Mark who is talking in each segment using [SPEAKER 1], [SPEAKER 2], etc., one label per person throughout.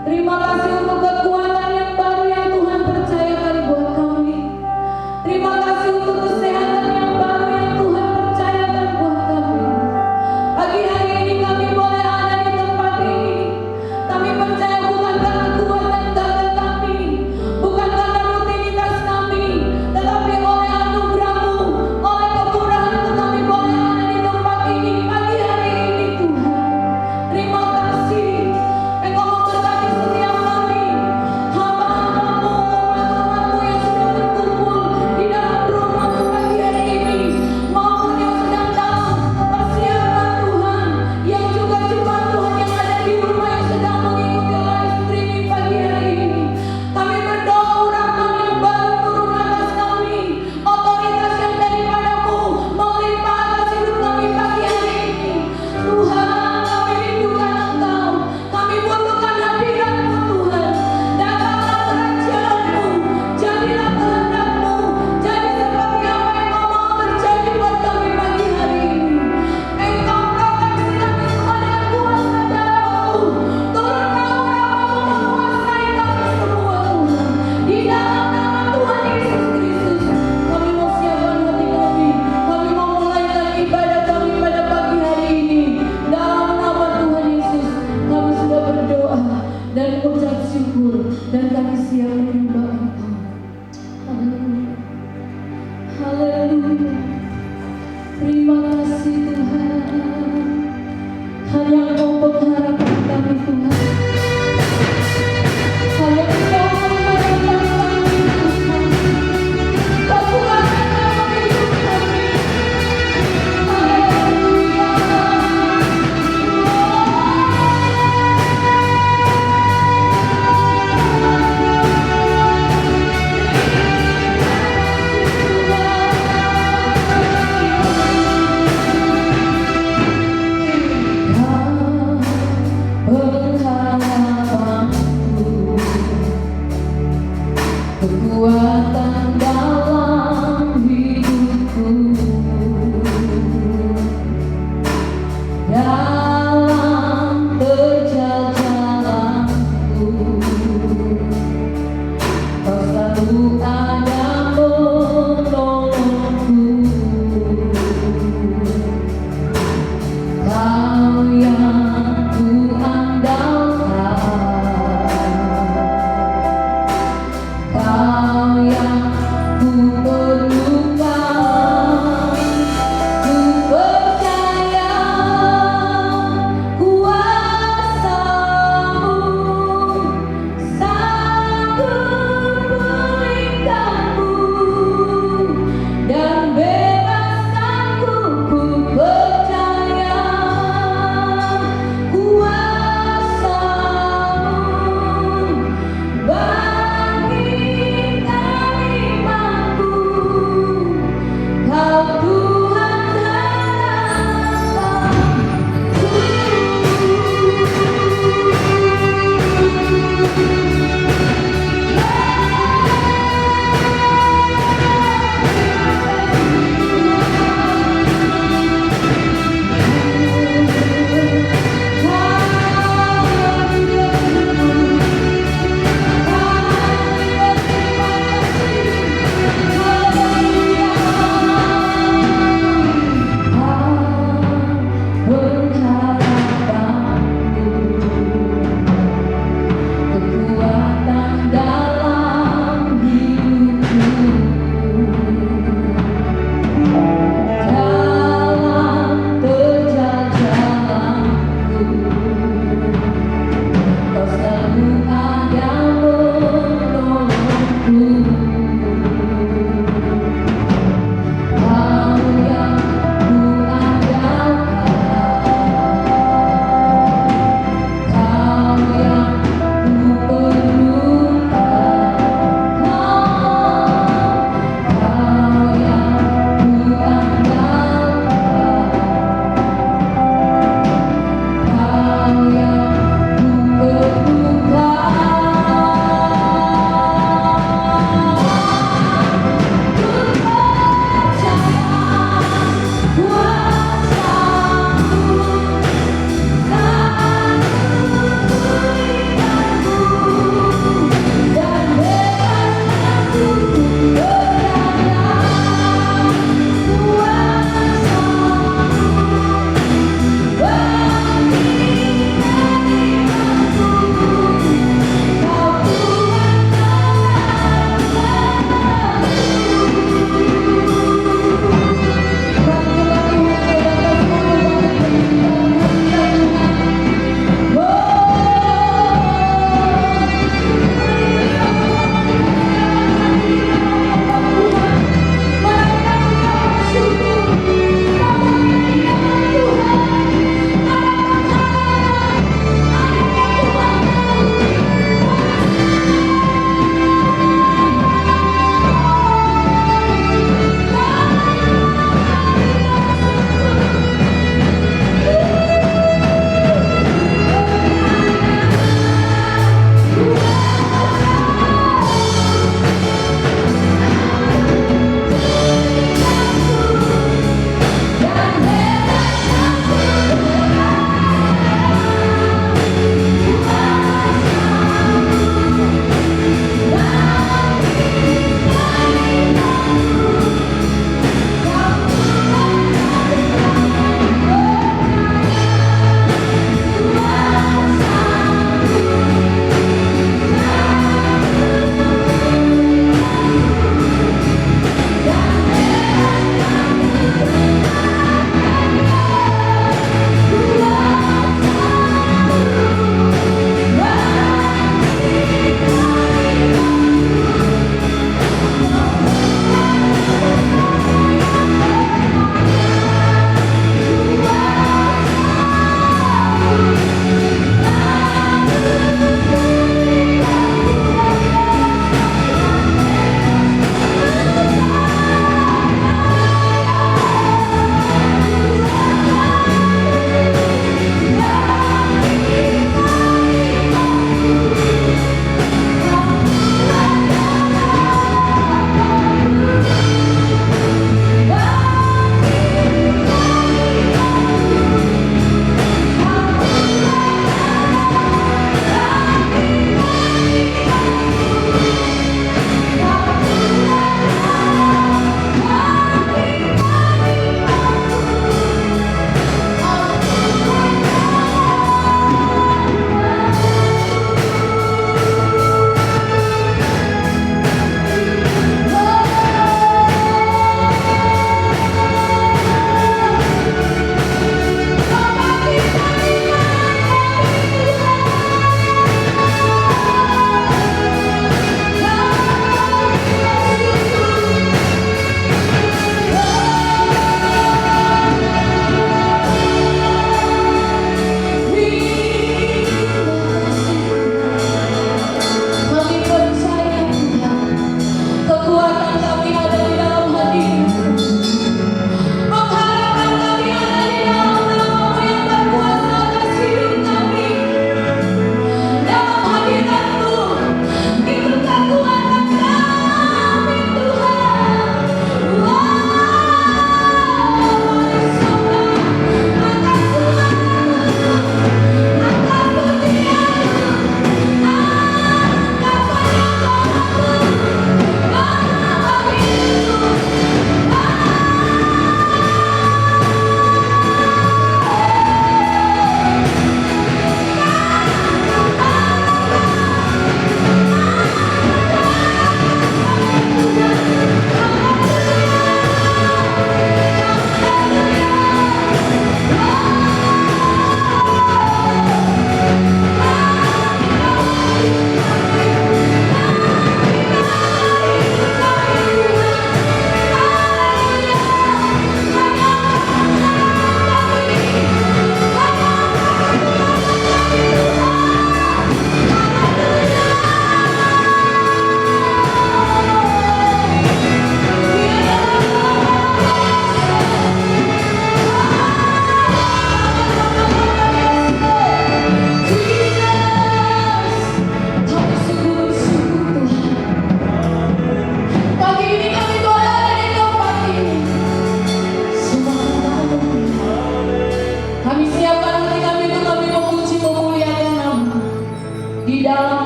[SPEAKER 1] Terima kasih untuk kekuatan yang baru yang Tuhan percayakan buat kami. Terima kasih untuk kesehatan yang baru yang Tuhan percayakan buat kami. Pagi hari ini kami boleh ada di tempat ini. Kami percaya bukan karena kuat dan gagah kami, bukan karena rutinitas kami, tetapi oleh anugerah-Mu, oleh kemurahan-Mu kami boleh ada di tempat ini pagi hari ini Tuhan. Terima kasih. Engkau memberkati setiap kami.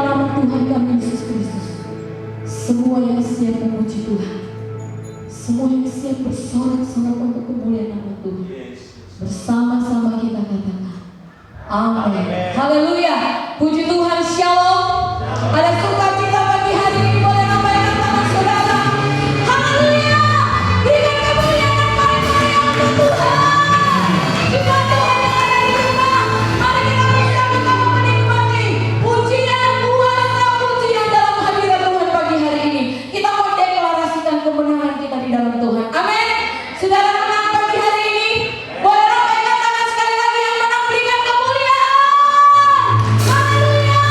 [SPEAKER 1] nama Tuhan kami Yesus Kristus. Semua yang siap memuji Tuhan, semua yang siap bersorak-sorak untuk kemuliaan nama Tuhan, bersama-sama kita katakan amin. Haleluya. Puji Tuhan. Shalom. Ada sukacita pagi hari ini, boleh lambaikan tangan saudara. Haleluya. Berikan kemuliaan yang paling mulia untuk Tuhan. Jika Tuhan yang ada di rumah, mari kita bersama-sama menikmati pujian, kuasa pujian dalam hadirat Tuhan pagi hari ini. Kita mau deklarasikan kemenangan kita di dalam Tuhan. Amin. Saudara menang pagi hari ini, boleh lambaikan tangan sekali lagi. Yang menang berikan kemuliaan. Haleluya.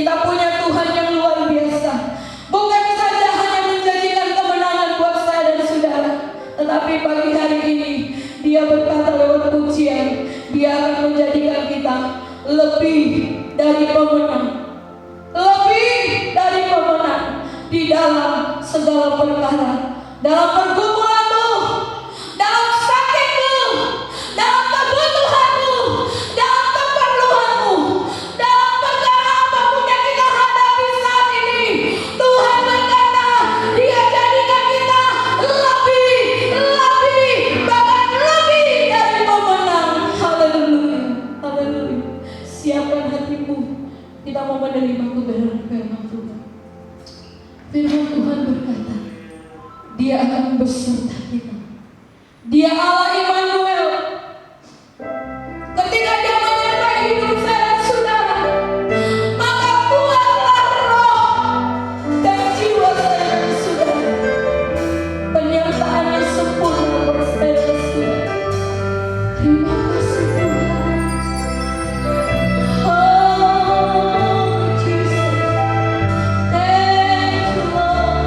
[SPEAKER 1] Kita punya Tuhan yang luar biasa. Bukan saja hanya menjanjikan kemenangan buat saya dan saudara, tetapi pagi hari ini Dia berkata lewat pujian, Dia akan menjadikan kita lebih dari pemenang. Lebih dari pemenang di dalam segala perkara. Dalam pergumulanmu, dalam sakitmu, dalam kebutuhanmu, dalam keperluanmu, dalam perkara apapun yang kita hadapi saat ini, Tuhan berkata Dia jadikan kita lebih, bahkan lebih dari pemenang. Haleluya, haleluya. Siapkan hatimu, kita mau menerima kebenaran firman Tuhan. Firman Tuhan berkata, Dia akan beserta kita. Dia Allah Immanuel. Ketika Dia menyertai hidup saya dan saudara, maka kuatlah roh dan jiwa saya dan saudara. Penyertaannya sempurna buat saya dan saudara. Terima kasih Tuhan. Oh Jesus, thank you Lord.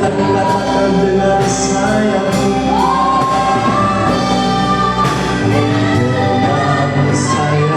[SPEAKER 2] kami katakan dengan sayang-Mu dengan sayang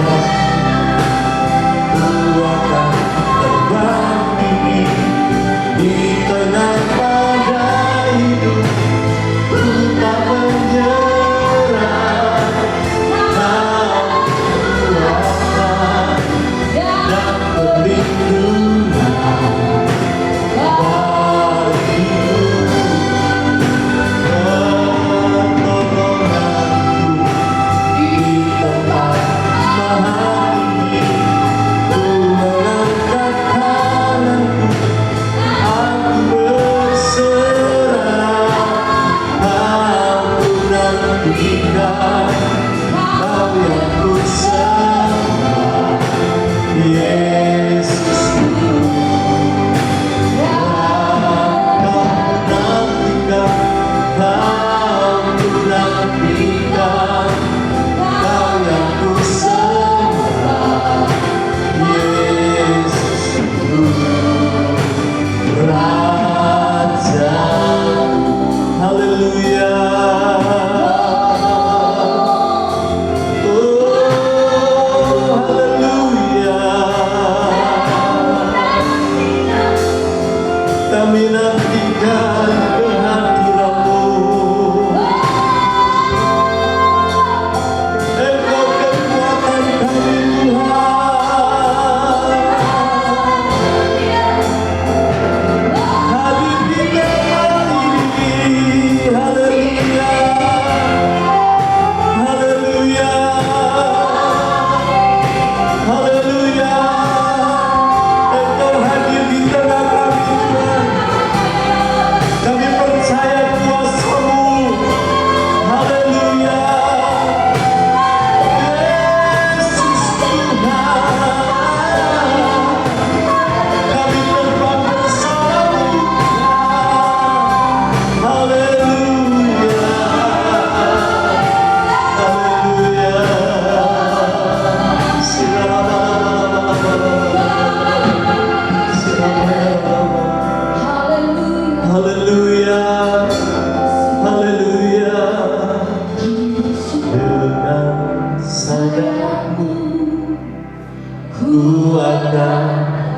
[SPEAKER 2] Ku akan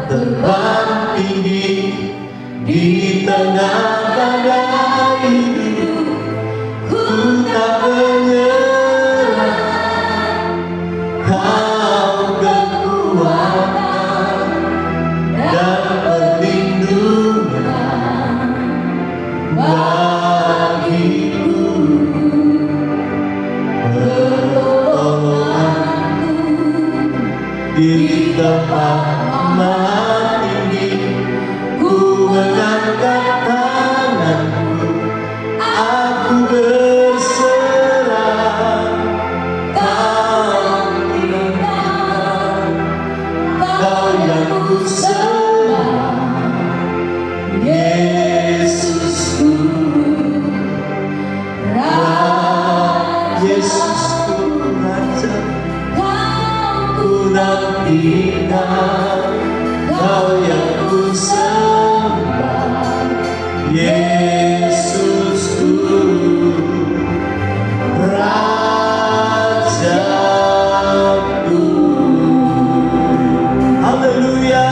[SPEAKER 2] terbang tinggi di tengah badai hidup. Ku tak menyerah, Kau kekuatan dan perlindungan di tempat maha tinggi. Ku mengangkat tanganku, aku berserah. Kau Tuhan, Kau yang ku sembah, Yesusku, Yesusku Raja. Ku nantikan Kau yang ku sembah, Yesusku Rajaku. Haleluya.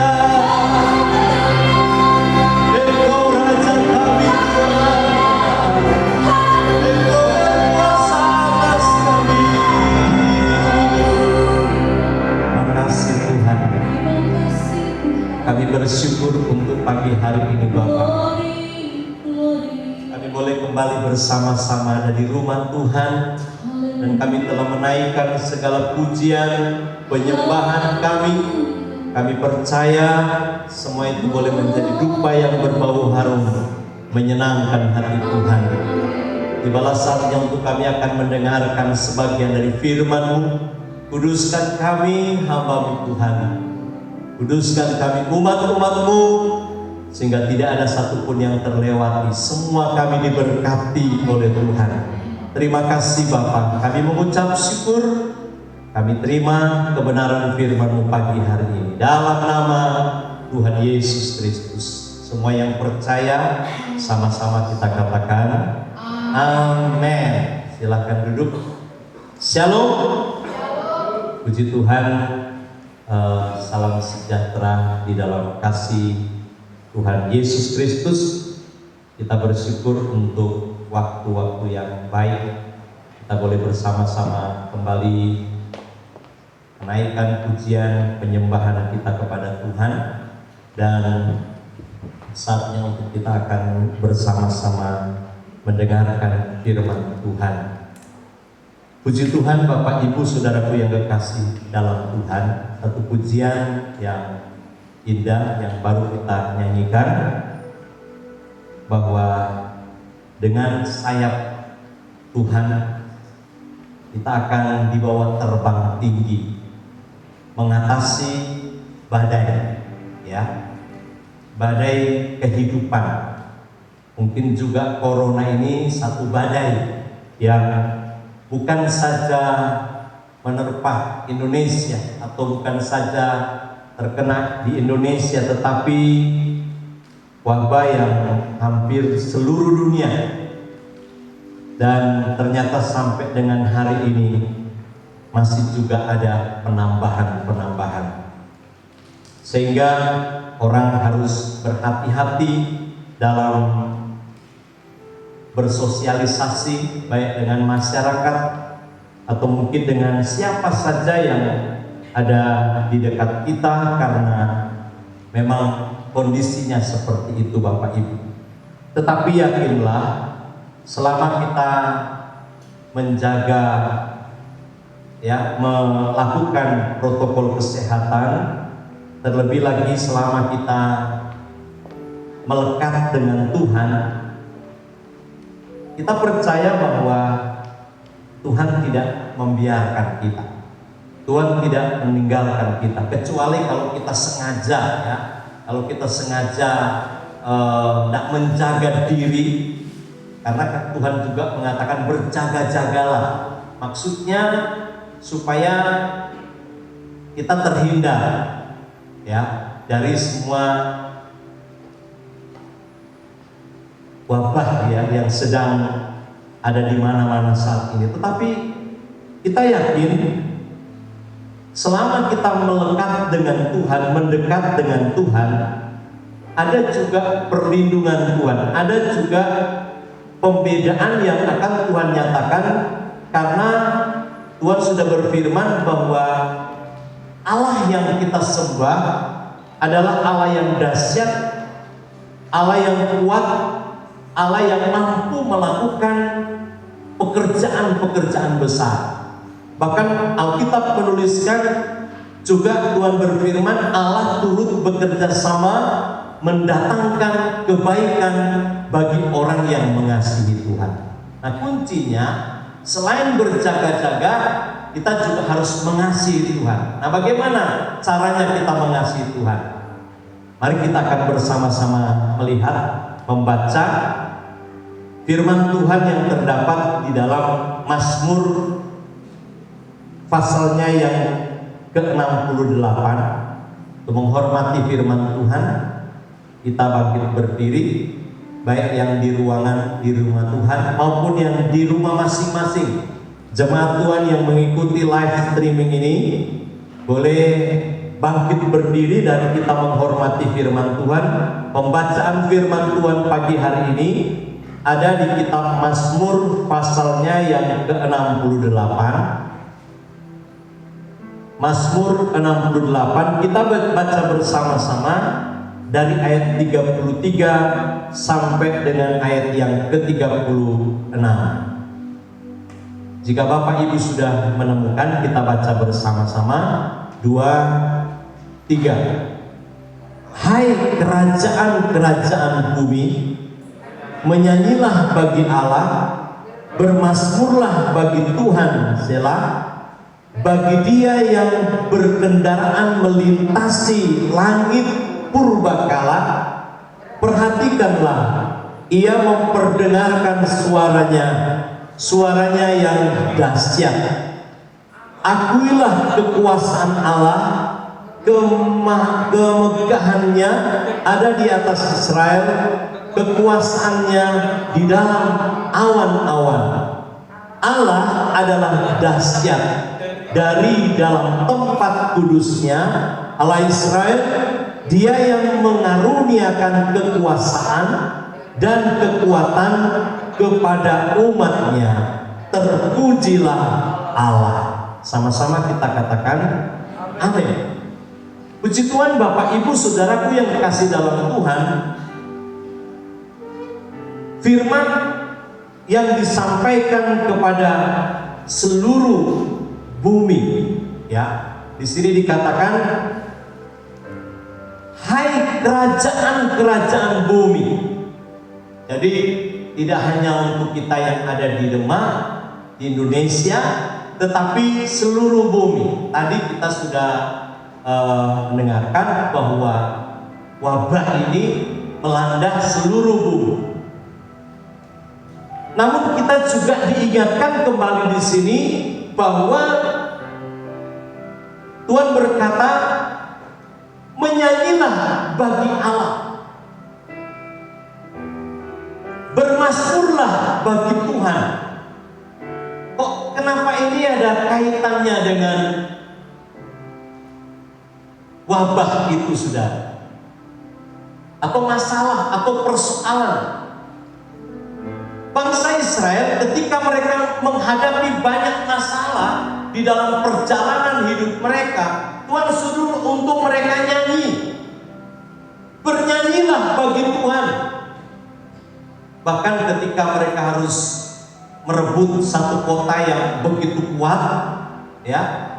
[SPEAKER 2] Engkau Raja kami Tuhan, Engkau berkuasa atas kami. Tuhan, kami bersyukur untuk pagi hari ini Bapa. Kami boleh kembali bersama-sama ada di rumah Tuhan, dan kami telah menaikkan segala pujian, penyembahan kami. Kami percaya semua itu boleh menjadi dupa yang berbau harum, menyenangkan hati Tuhan. Tibalah saatnya untuk kami akan mendengarkan sebagian dari firman-Mu. Kuduskan kami hamba-Mu Tuhan, kuduskan kami umat-umat-Mu, sehingga tidak ada satupun yang terlewati. Semua kami diberkati oleh Tuhan. Terima kasih Bapa, kami mengucap syukur. Kami terima kebenaran firman-Mu pagi hari ini dalam nama Tuhan Yesus Kristus. Semua yang percaya sama-sama kita katakan amin. Silakan duduk. Shalom. Puji Tuhan. Salam sejahtera di dalam kasih Tuhan Yesus Kristus. Kita bersyukur untuk waktu-waktu yang baik. Kita boleh bersama-sama kembali menaikkan pujian penyembahan kita kepada Tuhan, dan saatnya untuk kita akan bersama-sama mendengarkan firman Tuhan. Puji Tuhan, Bapak Ibu Saudaraku yang kekasih dalam Tuhan. Satu pujian yang indah yang baru kita nyanyikan, bahwa dengan sayap Tuhan kita akan dibawa terbang tinggi, mengatasi badai, ya, badai kehidupan. Mungkin juga corona ini satu badai yang bukan saja menerpa Indonesia atau bukan saja terkena di Indonesia, tetapi wabah yang hampir seluruh dunia. Dan ternyata sampai dengan hari ini masih juga ada penambahan-penambahan, sehingga orang harus berhati-hati dalam bersosialisasi, baik dengan masyarakat atau mungkin dengan siapa saja yang ada di dekat kita, karena memang kondisinya seperti itu, Bapak Ibu. Tetapi yakinlah, selama kita menjaga, ya, melakukan protokol kesehatan, terlebih lagi selama kita melekat dengan Tuhan, kita percaya bahwa Tuhan tidak membiarkan kita, Tuhan tidak meninggalkan kita, kecuali kalau kita sengaja, ya, kalau kita sengaja tidak menjaga diri. Karena Tuhan juga mengatakan berjaga-jagalah, maksudnya supaya kita terhindar, ya, dari semua wabah, ya, yang sedang ada di mana-mana saat ini. Tetapi kita yakin selama kita melekat dengan Tuhan, mendekat dengan Tuhan, ada juga perlindungan Tuhan, ada juga pembedaan yang akan Tuhan nyatakan, karena Tuhan sudah berfirman bahwa Allah yang kita sembah adalah Allah yang dahsyat, Allah yang kuat, Allah yang mampu melakukan pekerjaan-pekerjaan besar. Bahkan Alkitab menuliskan juga, Tuhan berfirman, Allah turut bekerja sama mendatangkan kebaikan bagi orang yang mengasihi Tuhan. Nah, kuncinya selain berjaga-jaga, kita juga harus mengasihi Tuhan. Nah, bagaimana caranya kita mengasihi Tuhan? Mari kita akan bersama-sama melihat, membaca firman Tuhan yang terdapat di dalam Mazmur pasalnya yang ke-68. Untuk menghormati firman Tuhan, kita bangkit berdiri, baik yang di ruangan di rumah Tuhan maupun yang di rumah masing-masing. Jemaat Tuhan yang mengikuti live streaming ini boleh bangkit berdiri dan kita menghormati firman Tuhan. Pembacaan firman Tuhan pagi hari ini ada di kitab Mazmur pasalnya yang ke-68. Mazmur 68 kita baca bersama-sama dari ayat 33 sampai dengan ayat yang ke-36. Jika Bapak Ibu sudah menemukan, kita baca bersama-sama. 2, 3. Hai kerajaan-kerajaan bumi, menyanyilah bagi Allah, bermazmurlah bagi Tuhan, Selah. Bagi Dia yang berkendaraan melintasi langit purbakala, perhatikanlah, Ia memperdengarkan suaranya yang dahsyat. Akuilah kekuasaan Allah, kemegahannya ada di atas Israel, kekuasaannya di dalam awan-awan. Allah adalah dahsyat dari dalam tempat kudusnya. Allah Israel, Dia yang mengaruniakan kekuasaan dan kekuatan kepada umatnya. Terpujilah Allah. Sama-sama kita katakan amin. Puji Tuhan, Bapak Ibu Saudaraku yang dikasihi dalam Tuhan. Firman yang disampaikan kepada seluruh bumi, ya. Di sini dikatakan, hai kerajaan-kerajaan bumi. Jadi tidak hanya untuk kita yang ada di Demak, di Indonesia, tetapi seluruh bumi. Tadi kita sudah mendengarkan bahwa wabah ini melanda seluruh bumi. Namun kita juga diingatkan kembali di sini bahwa Tuhan berkata, menyanyilah bagi Allah, bermasmurlah bagi Tuhan. Kok kenapa ini ada kaitannya dengan wabah itu, saudara? Atau masalah atau persoalan? Bangsa Israel ketika mereka menghadapi banyak masalah di dalam perjalanan hidup mereka, Tuhan suruh untuk mereka nyanyi. Bernyanyilah bagi Tuhan. Bahkan ketika mereka harus merebut satu kota yang begitu kuat, ya,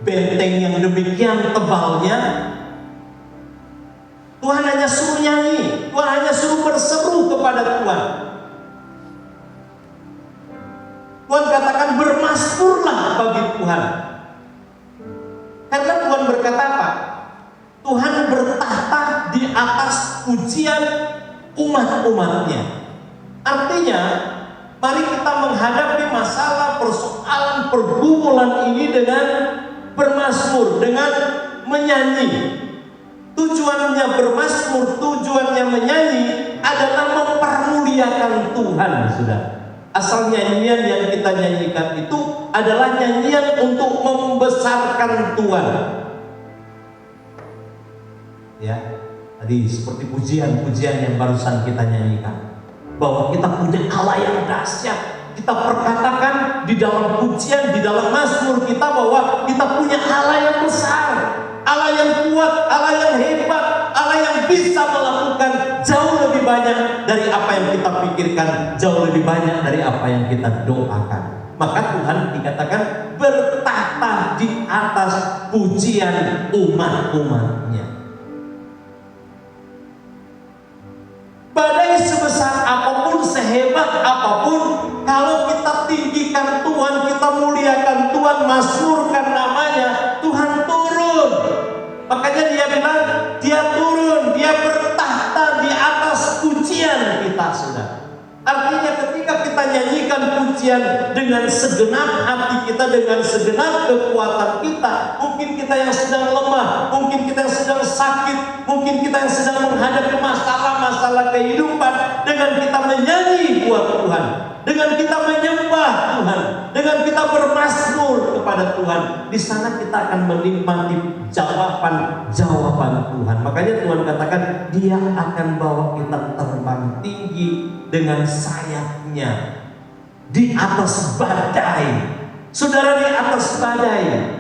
[SPEAKER 2] benteng yang demikian tebalnya, Tuhan hanya suruh nyanyi, Tuhan hanya suruh berseru kepada Tuhan. Tuhan katakan bermasmurlah bagi Tuhan. Karena Tuhan berkata apa? Tuhan bertahta di atas pujian umat-umatnya. Artinya, mari kita menghadapi masalah, persoalan, pergumulan ini dengan bermasmur, dengan menyanyi. Tujuannya bermasmur, tujuannya menyanyi adalah mempermuliakan Tuhan, sudah. Asal nyanyian yang kita nyanyikan itu adalah nyanyian untuk membesarkan Tuhan. Ya, tadi seperti pujian-pujian yang barusan kita nyanyikan, bahwa kita punya Allah yang dahsyat. Kita perkatakan di dalam pujian, di dalam mazmur kita bahwa kita punya Allah yang besar, Allah yang kuat, Allah yang hebat, Allah yang bisa melakukan jauh lebih banyak dari apa yang kita pikirkan, jauh lebih banyak dari apa yang kita doakan. Maka Tuhan dikatakan bertahta di atas pujian umat-umatnya. Badai sebesar apapun, sehebat apapun, kalau kita tinggikan Tuhan, kita muliakan Tuhan, mazmurkan namanya, Tuhan turun. Makanya dia bilang, dia turun, dia bertahta di atas pujian kita, saudara. Artinya ketika kita nyanyikan pujian dengan segenap hati kita, dengan segenap kekuatan kita, mungkin kita yang sedang lemah, mungkin kita yang sedang sakit, mungkin kita yang sedang menghadapi masalah-masalah kehidupan, dengan kita menyanyi buat Tuhan, dengan kita menyembah Tuhan, dengan kita bermasmur kepada Tuhan, di sana kita akan menikmati jawaban Tuhan. Makanya Tuhan katakan, Dia akan bawa kita terbang tinggi dengan sayapnya di atas badai. Saudara, di atas badai,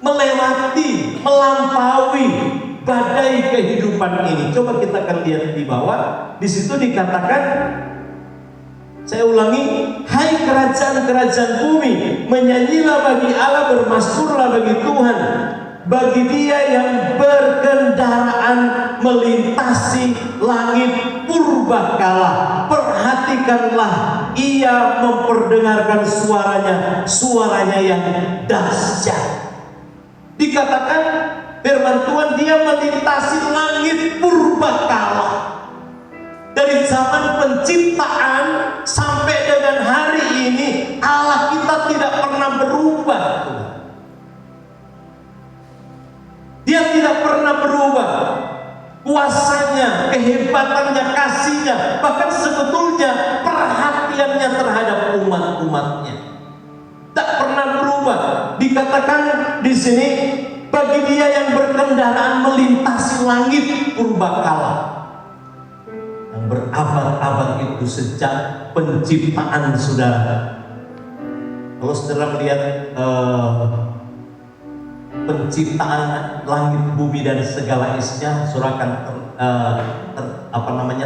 [SPEAKER 2] melewati, melampaui badai kehidupan ini. Coba kita akan lihat di bawah. Di situ dikatakan, saya ulangi, hai kerajaan-kerajaan bumi, menyanyilah bagi Allah, bermasmurlah bagi Tuhan, bagi Dia yang berkendaraan melintasi langit purbakala. Perhatikanlah, Ia memperdengarkan suaranya yang dahsyat. Dikatakan firman Tuhan, Dia melintasi langit purbakala. Dari zaman penciptaan sampai dengan hari ini, Allah kita tidak pernah berubah. Dia tidak pernah berubah. Kuasanya, kehebatannya, kasihnya, bahkan sebetulnya perhatiannya terhadap umat-umatnya tak pernah berubah. Dikatakan di sini, bagi Dia yang berkendaraan melintasi langit purbakala, yang berabad-abad itu sejak penciptaan saudara. Kalau saudara melihat penciptaan langit, bumi dan segala isinya, saudara akan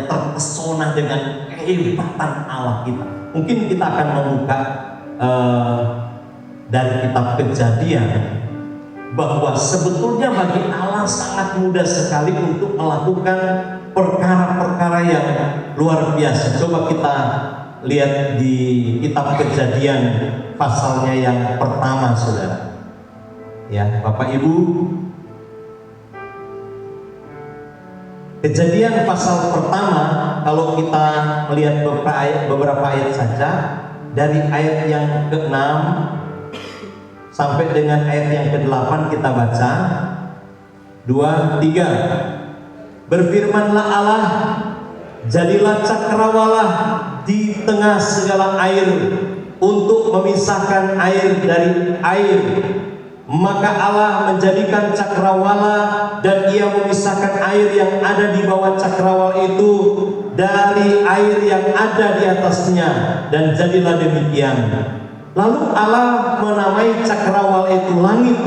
[SPEAKER 2] terpesona dengan kehebatan Allah kita. Mungkin kita akan membuka dari kitab Kejadian, bahwa sebetulnya bagi Allah sangat mudah sekali untuk melakukan perkara-perkara yang luar biasa. Coba kita lihat di kitab Kejadian pasalnya yang pertama, saudara. Ya, Bapak Ibu, Kejadian pasal pertama, kalau kita melihat beberapa ayat saja, dari ayat yang ke-6 sampai dengan ayat yang ke-8 kita baca. 2, 3. Berfirmanlah Allah, jadilah cakrawala di tengah segala air untuk memisahkan air dari air. Maka Allah menjadikan cakrawala, dan Ia memisahkan air yang ada di bawah cakrawala itu dari air yang ada di atasnya, dan jadilah demikian. Lalu Allah menamai cakrawala itu langit.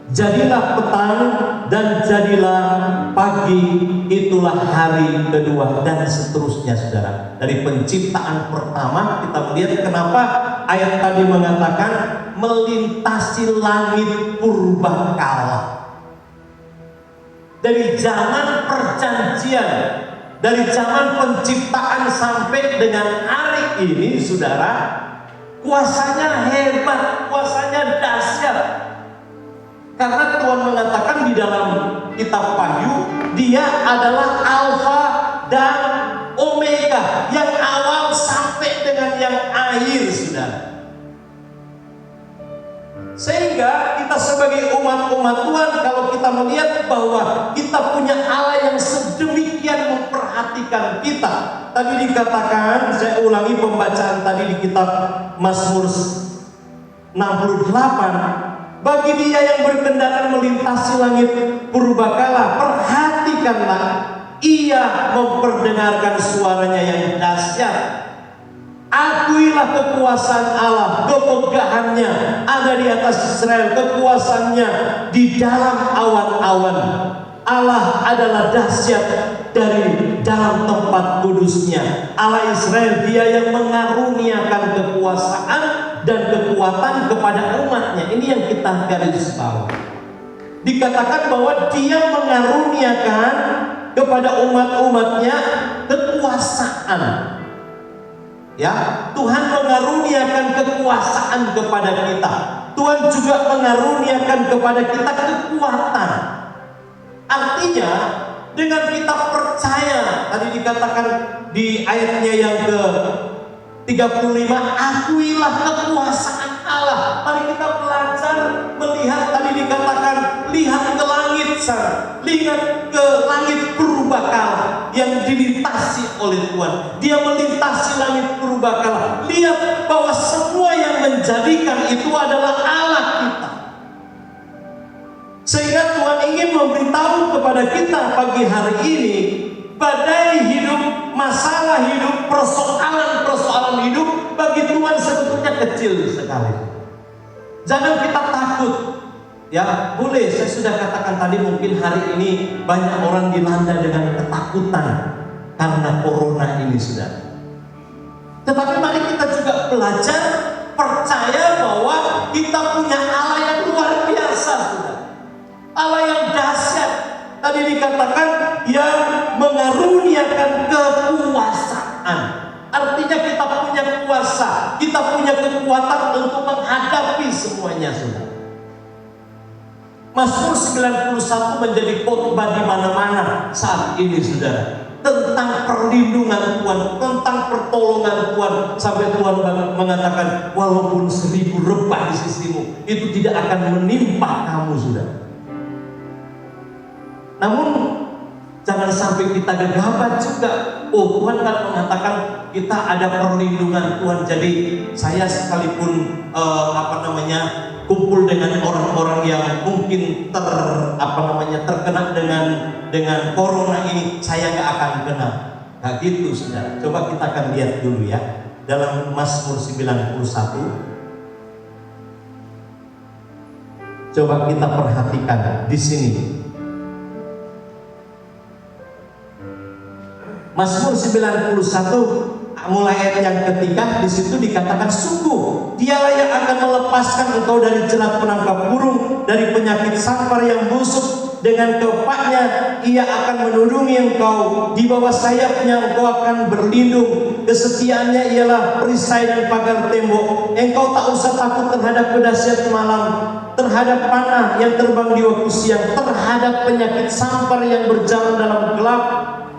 [SPEAKER 2] Jadilah petang dan jadilah pagi, itulah hari kedua, dan seterusnya, saudara. Dari penciptaan pertama kita melihat kenapa ayat tadi mengatakan melintasi langit purbakala. Dari zaman perjanjian, dari zaman penciptaan sampai dengan hari ini, saudara, kuasanya hebat, kuasanya dahsyat. Karena Tuhan mengatakan di dalam kitab Wahyu, Dia adalah Alfa dan Omega, yang awal sampai dengan yang akhir, saudara. Sehingga kita sebagai umat-umat Tuhan, kalau kita melihat bahwa kita punya Allah yang sedemikian memperhatikan kita. Tadi dikatakan, saya ulangi pembacaan tadi di kitab Mazmur 68. Bagi Dia yang berkendaraan melintasi langit purbakala, perhatikanlah, Ia memperdengarkan suaranya yang dahsyat. Akuilah kekuasaan Allah, kemegahannya ada di atas Israel, kekuasaannya di dalam awan-awan. Allah adalah dahsyat dari dalam tempat kudusnya. Allah Israel, Dia yang mengaruniakan kekuasaan dan kekuatan kepada umatnya. Ini yang kita garis bawah. Dikatakan bahwa Dia mengaruniakan kepada umat-umatnya kekuasaan. Ya, Tuhan mengaruniakan kekuasaan kepada kita. Tuhan juga mengaruniakan kepada kita kekuatan. Artinya, dengan kita percaya, tadi dikatakan di ayatnya yang ke-35, akuilah kekuasaan Allah. Mari kita belajar melihat, tadi dikatakan, lihat ke langit sana, lihat ke langit purbakala yang dilintasi oleh Tuhan. Dia melintasi langit purbakala. Lihat bahwa semua yang menjadikan itu adalah Allah kita. Sehingga Tuhan ingin memberitahu kepada kita pagi hari ini, badai hidup, masalah hidup, persoalan-persoalan hidup bagi Tuhan sebetulnya kecil sekali. Jangan kita takut. Ya, boleh, saya sudah katakan tadi, mungkin hari ini banyak orang dilanda dengan ketakutan karena corona ini, sudah. Tetapi mari kita juga belajar percaya bahwa kita punya Allah yang luar biasa, sudah. Allah yang dahsyat. Tadi dikatakan yang mengaruniakan kekuasaan. Artinya kita punya kuasa, kita punya kekuatan untuk menghadapi semuanya, saudara. Mazmur 91 menjadi khotbah di mana-mana saat ini, saudara, tentang perlindungan Tuhan, tentang pertolongan Tuhan, sampai Tuhan mengatakan walaupun 1000 rebah di sisimu, itu tidak akan menimpa kamu, saudara. Namun jangan sampai kita gegabah juga. Oh, Tuhan kan mengatakan kita ada perlindungan Tuhan. Jadi saya sekalipun kumpul dengan orang-orang yang mungkin terkena dengan corona ini, saya nggak akan kena. Nah gitu sudah. Coba kita akan lihat dulu ya dalam Mazmur 91. Coba kita perhatikan di sini. Mazmur 91 mulai ayat yang ketiga, di situ dikatakan, sungguh Dialah yang akan melepaskan engkau dari jerat penangkap burung, dari penyakit sampar yang busuk. Dengan kepaknya Ia akan melindungi engkau, di bawah sayapnya engkau akan berlindung. Kesetiaannya ialah perisai dan pagar tembok. Engkau tak usah takut terhadap kedahsyat malam, terhadap panah yang terbang di waktu siang, terhadap penyakit sampar yang berjalan dalam gelap,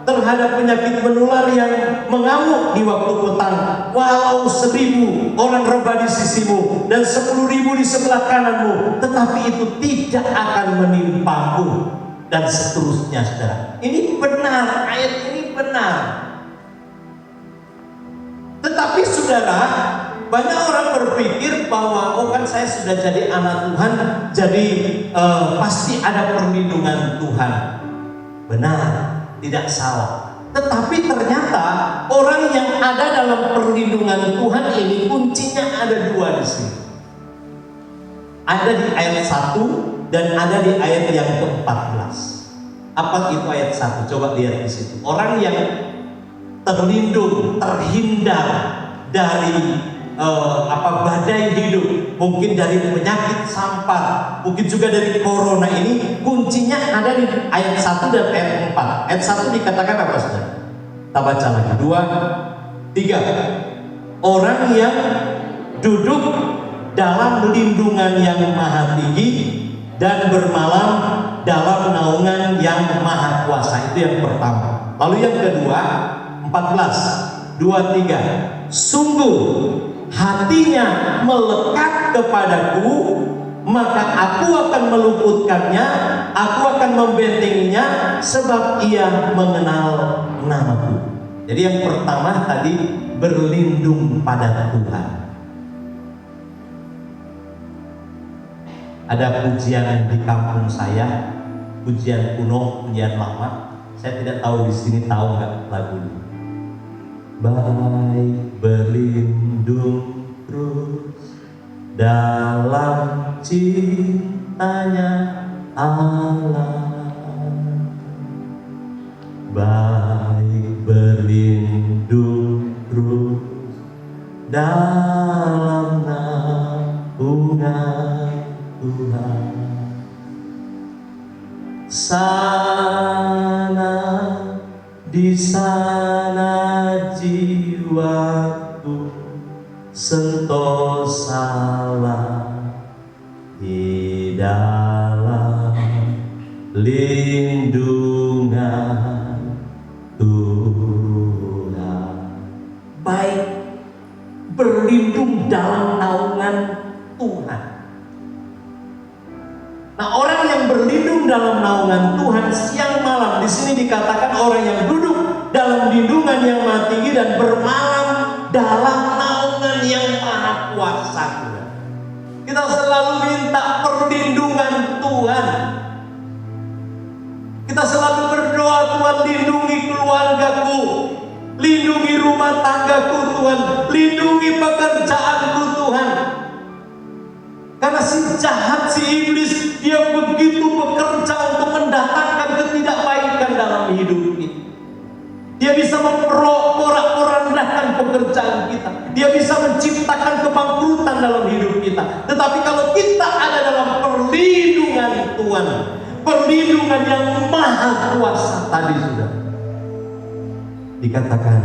[SPEAKER 2] terhadap penyakit menular yang mengamuk di waktu petang. Walau 1000 orang rebah di sisimu dan 10.000 di sebelah kananmu, tetapi itu tidak akan menimpamu. Dan seterusnya, saudara. Ini benar, ayat ini benar. Tetapi saudara, banyak orang berpikir bahwa oh kan saya sudah jadi anak Tuhan, jadi pasti ada perlindungan Tuhan. Benar, tidak salah. Tetapi ternyata orang yang ada dalam perlindungan Tuhan ini kuncinya ada 2 di sini. Ada di ayat 1 dan ada di ayat yang ke-14. Apa itu ayat 1? Coba lihat di situ. Orang yang terlindung, terhindar dari badai hidup, mungkin dari penyakit sampar, mungkin juga dari corona ini, kuncinya ada di ayat 1 dan ayat 4. Ayat 1 dikatakan apa saudara? Kita baca lagi, 2, 3. Orang yang duduk dalam lindungan yang maha tinggi dan bermalam dalam naungan yang maha kuasa. Itu yang pertama. Lalu yang kedua, 14, 2, 3. Sungguh hatinya melekat kepadaku, maka aku akan meluputkannya, aku akan membentenginya, sebab ia mengenal namaku. Jadi yang pertama tadi berlindung pada Tuhan. Ada pujian di kampung saya, pujian kuno, pujian lama. Saya tidak tahu di sini tahu nggak lagu ini. Baik berlindung terus dalam cintanya Allah, baik berlindung terus dalam naungan Tuhan. Sana di sana jiwaku sentosalah di dalam lindungan Tuhan. Baik berlindung dalam naungan Tuhan. Nah, orang yang berlindung dalam naungan Tuhan siang malam, di sini dikatakan orang yang duduk dalam lindungan yang maha tinggi dan bermalam dalam naungan yang maha kuasa. Kita selalu minta perlindungan Tuhan. Kita selalu berdoa, Tuhan lindungi keluargaku, lindungi rumah tanggaku Tuhan, lindungi pekerjaanku Tuhan. Karena si jahat, si iblis, dia begitu bekerja untuk mendatangkan ketidakbaikan dalam hidup kita. Dia bisa memporak-porandahkan pekerjaan kita. Dia bisa menciptakan kebangkrutan dalam hidup kita. Tetapi kalau kita ada dalam perlindungan Tuhan, perlindungan yang maha kuasa tadi sudah dikatakan,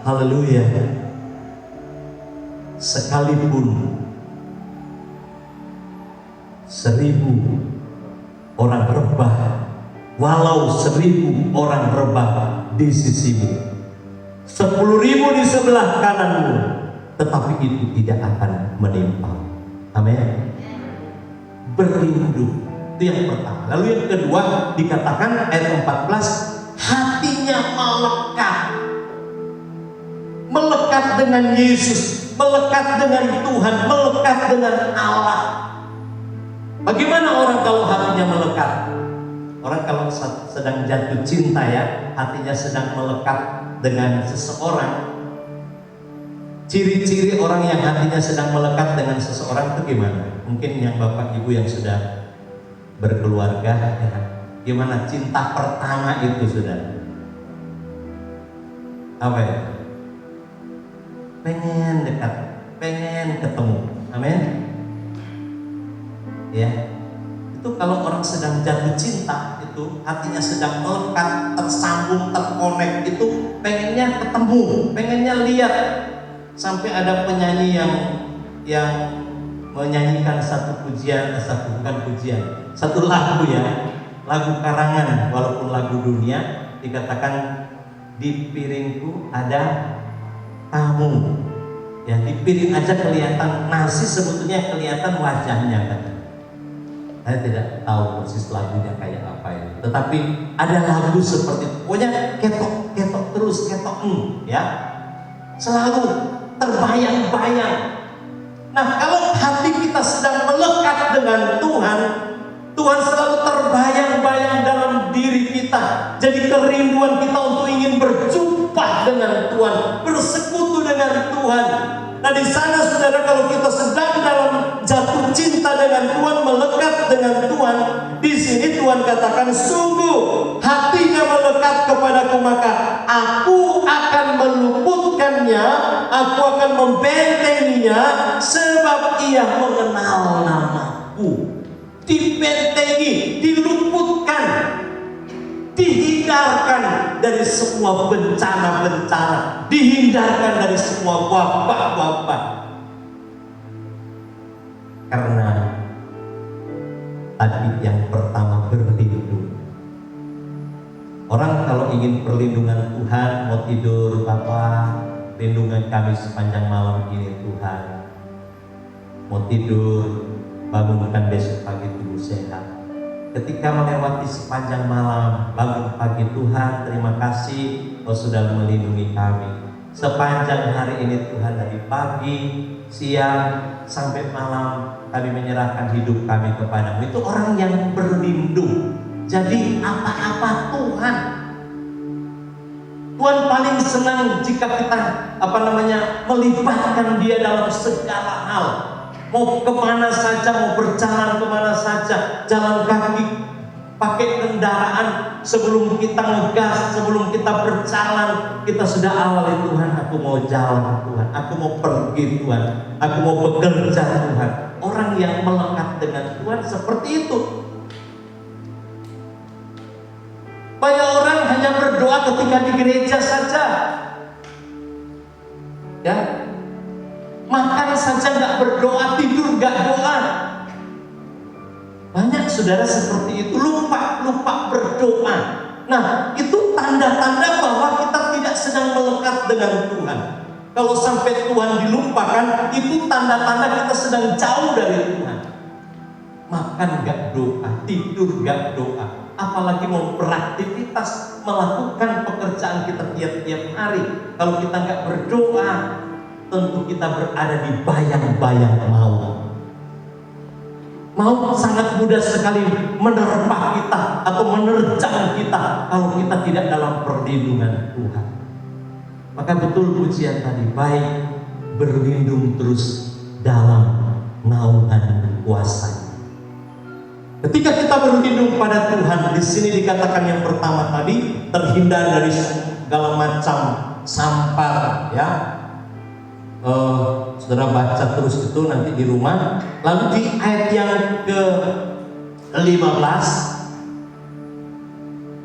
[SPEAKER 2] haleluya, sekalipun 1000 orang rebah, walau 1000 orang rebah di sisimu, 10.000 di sebelah kananmu, tetapi itu tidak akan menimpa. Amin. Berlindung Itu yang pertama. Lalu yang kedua dikatakan ayat 14, hatinya melekat. Melekat dengan Yesus, melekat dengan Tuhan, melekat dengan Allah. Bagaimana orang kalau hatinya melekat? Orang kalau sedang jatuh cinta ya, hatinya sedang melekat dengan seseorang. Ciri-ciri orang yang hatinya sedang melekat dengan seseorang itu gimana? Mungkin yang Bapak Ibu yang sudah berkeluarga ya, gimana cinta pertama itu sudah? Apa ya? Pengen dekat, pengen ketemu. Amin. Ya. Itu kalau orang sedang jatuh cinta itu hatinya sedang melekat, tersambung, terkonek, itu pengennya ketemu, pengennya lihat. Sampai ada penyanyi yang menyanyikan satu lagu ya, lagu karangan walaupun lagu dunia, dikatakan di piringku ada tamu. Ya, di piring aja kelihatan nasi, sebetulnya kelihatan wajahnya kan. Saya tidak tahu persis lagunya kayak apa ya. Tetapi ada lagu seperti itu. Pokoknya ketok terus, ya. Selalu terbayang-bayang. Nah, kalau hati kita sedang melekat dengan Tuhan, Tuhan selalu terbayang-bayang dalam diri kita. Jadi kerinduan kita untuk ingin berjumpa dengan Tuhan, bersekutu dengan Tuhan. Nah, di sana saudara, kalau kita sedang dalam jatuh cinta dengan Tuhan, melekat dengan Tuhan, di sini Tuhan katakan, sungguh hatinya melekat kepadaku, maka aku akan meluputkannya, aku akan membentenginya, sebab ia mengenal namaku. Dibentengi, diluputkan, dihindarkan dari semua bencana-bencana, dihindarkan dari semua wabah-wabah. Karena tadi yang pertama, berlindung. Orang kalau ingin perlindungan Tuhan, mau tidur, Bapa, lindungan kami sepanjang malam ini Tuhan. Mau tidur, bangunkan besok pagi tubuh sehat. Ketika melewati sepanjang malam, bangun pagi, Tuhan terima kasih Kau sudah melindungi kami sepanjang hari ini Tuhan, dari pagi, siang, sampai malam kami menyerahkan hidup kami kepadamu. Itu orang yang berlindung. Jadi apa-apa Tuhan paling senang jika kita melibatkan Dia dalam segala hal. Mau kemana saja, mau berjalan kemana saja, jalan kaki, pakai kendaraan, sebelum kita ngegas, sebelum kita berjalan, kita sudah awali, Tuhan aku mau jalan Tuhan, aku mau pergi Tuhan, aku mau bekerja Tuhan. Orang yang melekat dengan Tuhan seperti itu. Banyak orang hanya berdoa ketika di gereja saja, ya. Makan saja nggak berdoa, tidur nggak doa. Banyak saudara seperti itu, lupa berdoa. Nah, itu tanda-tanda bahwa kita tidak sedang melekat dengan Tuhan. Kalau sampai Tuhan dilupakan, itu tanda-tanda kita sedang jauh dari Tuhan. Makan nggak doa, tidur nggak doa, apalagi mau beraktivitas, melakukan pekerjaan kita tiap-tiap hari. Kalau kita nggak berdoa, tentu kita berada di bayang-bayang maut. Maut sangat mudah sekali menerpa kita atau menerjang kita kalau kita tidak dalam perlindungan Tuhan. Maka betul pujian tadi, baik berlindung terus dalam naungan kuasa. Ketika kita berlindung pada Tuhan, di sini dikatakan yang pertama tadi, terhindar dari segala macam sampar, ya. Saudara baca terus itu nanti di rumah. Lalu di ayat yang ke-15,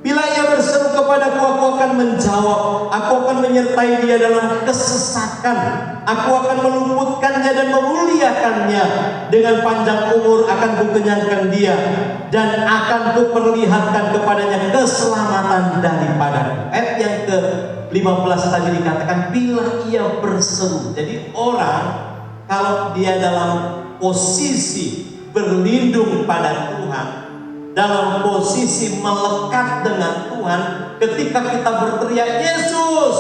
[SPEAKER 2] bila ia berseru kepadaku, aku akan menjawab, aku akan menyertai dia dalam kesesakan, aku akan meluputkannya dan memuliakannya, dengan panjang umur akan kukenyangkan dia, dan akan kuperlihatkan kepadanya keselamatan daripada. Ayat yang ke-15 tadi dikatakan bila ia berseru. Jadi orang kalau dia dalam posisi berlindung pada Tuhan, dalam posisi melekat dengan Tuhan, ketika kita berteriak, Yesus,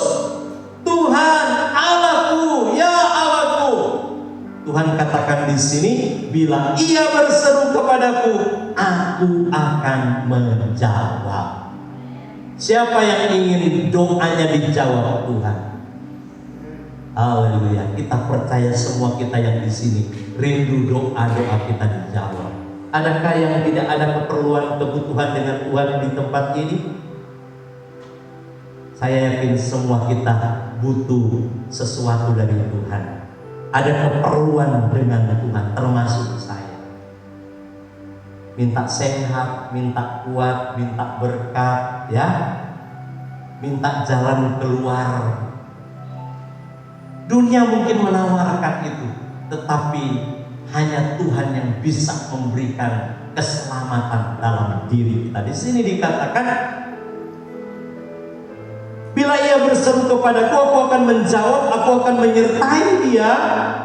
[SPEAKER 2] Tuhan, Allahku, ya Allahku. Tuhan katakan di sini, bila ia berseru kepadaku, aku akan menjawab. Siapa yang ingin doanya dijawab Tuhan? Haleluya. Kita percaya semua kita yang di sini rindu doa-doa kita dijawab. Adakah yang tidak ada keperluan kebutuhan dengan Tuhan di tempat ini? Saya yakin semua kita butuh sesuatu dari Tuhan. Ada keperluan dengan Tuhan, termasuk saya. Minta sehat, minta kuat, minta berkat, ya, minta jalan keluar. Dunia mungkin menawarkan itu, tetapi hanya Tuhan yang bisa memberikan keselamatan dalam diri kita. Di sini dikatakan, bila ia berseru kepadaku, aku akan menjawab, aku akan menyertai dia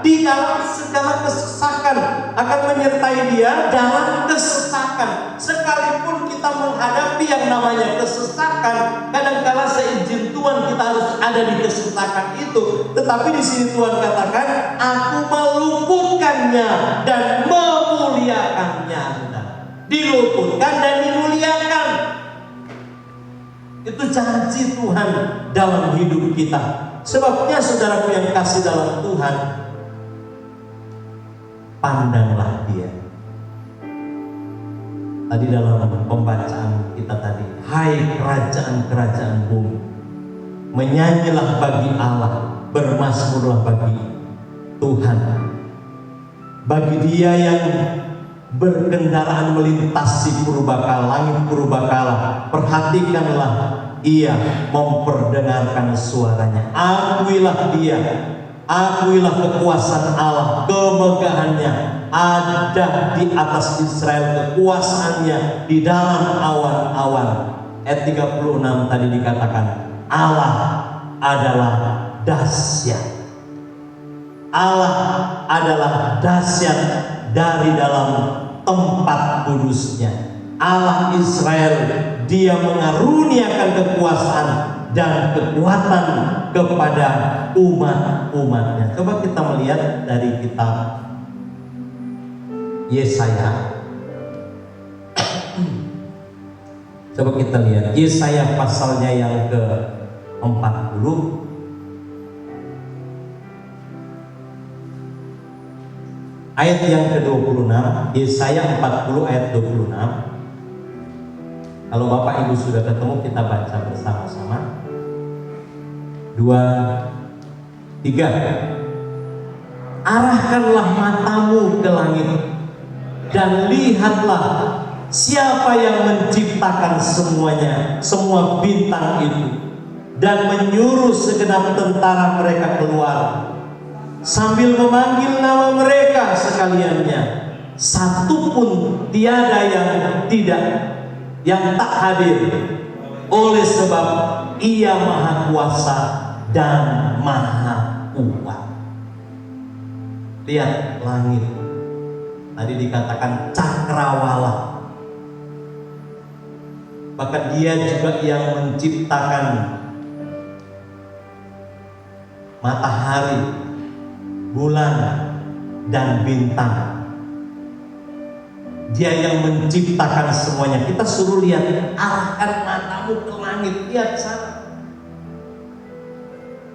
[SPEAKER 2] di dalam segala kesesakan, akan menyertai dia dalam kesesakan. Sekalipun kita menghadapi yang namanya kesesakan, kadangkala seizin Tuhan kita harus ada di kesesakan itu. Tetapi di sini Tuhan katakan, aku meluputkannya dan memuliakannya. Diluputkan dan dimuliakan. Itu janji Tuhan dalam hidup kita. Sebabnya saudaraku yang kasih dalam Tuhan, pandanglah dia. Tadi dalam pembacaan kita tadi, hai kerajaan-kerajaan bumi, menyanyilah bagi Allah, bermazmurlah bagi Tuhan. Bagi dia yang berkendaraan melintasi purbakala, langit purbakala, perhatikanlah, ia memperdengarkan suaranya. Akuilah dia, akuilah kekuasaan Allah, kemegahannya ada di atas Israel, kekuasaannya di dalam awan-awan. Ayat 36 tadi dikatakan, Allah adalah dahsyat. Allah adalah dahsyat dari dalam tempat kudusnya. Allah Israel, dia mengaruniakan kekuasaan dan kekuatan kepada umat-umatnya. Coba kita melihat dari kitab Yesaya. Coba kita lihat Yesaya pasalnya yang ke-40. Ayat yang ke-26, Yesaya 40 ayat 26. Kalau Bapak Ibu sudah ketemu, kita baca bersama-sama. 2, 3. Arahkanlah matamu ke langit dan lihatlah siapa yang menciptakan semuanya, semua bintang itu, dan menyuruh segenap tentara mereka keluar, sambil memanggil nama mereka sekaliannya. Satu pun tiada yang tak hadir, oleh sebab ia maha kuasa dan maha kuat. Lihat langit, tadi dikatakan cakrawala. Bahkan dia juga yang menciptakan matahari, bulan, dan bintang. Dia yang menciptakan semuanya. Kita suruh lihat, arahkan matamu ke langit, lihat sana.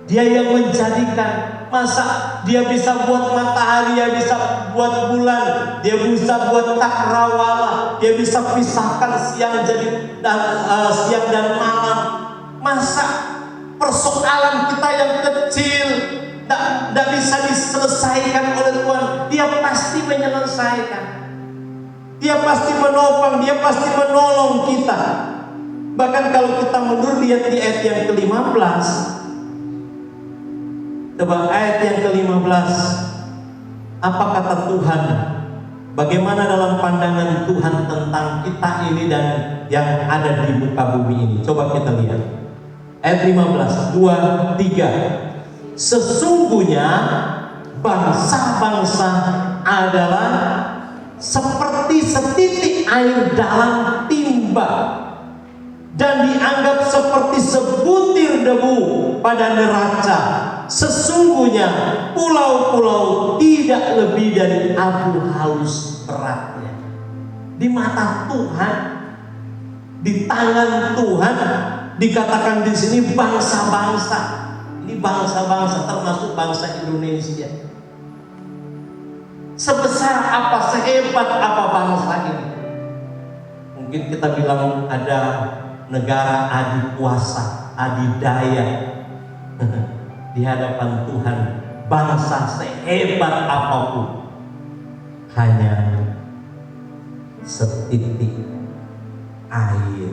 [SPEAKER 2] Dia yang menjadikan. Masa dia bisa buat matahari, dia bisa buat bulan, dia bisa buat cakrawala, dia bisa pisahkan siang dan malam. Masa persoalan kita yang kecil tidak bisa diselesaikan oleh Tuhan? Dia pasti menyelesaikan. Dia pasti menopang, dia pasti menolong kita. Bahkan kalau kita mundur lihat di ayat yang ke-15. Coba ayat yang ke-15. Apa kata Tuhan? Bagaimana dalam pandangan Tuhan tentang kita ini dan yang ada di muka bumi ini? Coba kita lihat. Ayat 15, 2, 3. Sesungguhnya bangsa-bangsa adalah seperti setitik air dalam timba dan dianggap seperti sebutir debu pada neraca. Sesungguhnya pulau-pulau tidak lebih dari abu halus beratnya. Di mata Tuhan, di tangan Tuhan, dikatakan di sini bangsa-bangsa. Ini bangsa-bangsa termasuk bangsa Indonesia. Sebesar apa, sehebat apa bangsa ini? Mungkin kita bilang ada negara adikuasa, adidaya. Di hadapan Tuhan, bangsa sehebat apapun hanya setitik air.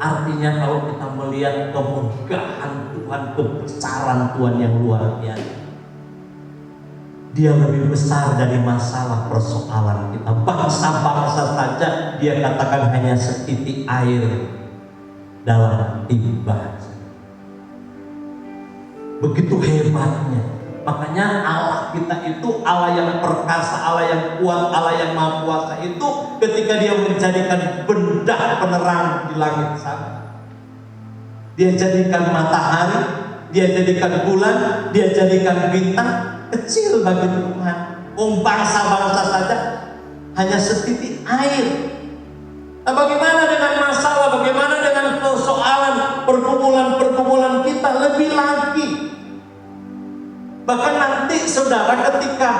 [SPEAKER 2] Artinya kalau kita melihat kemegahan Tuhan, kebesaran Tuhan yang luar biasa, Dia lebih besar dari masalah persoalan kita. Bangsa-bangsa saja Dia katakan hanya setitik air dalam timba. Begitu hebatnya. Makanya Allah kita itu Allah yang perkasa, Allah yang kuat, Allah yang maha kuasa itu ketika Dia menjadikan benda penerang di langit sana. Dia jadikan matahari, Dia jadikan bulan, Dia jadikan bintang. Kecil bagi Tuhan. Bangsa-bangsa saja hanya setitik air. Nah, bagaimana dengan masalah, bagaimana dengan persoalan pergumulan-pergumulan kita lebih lagi. Bahkan nanti saudara, ketika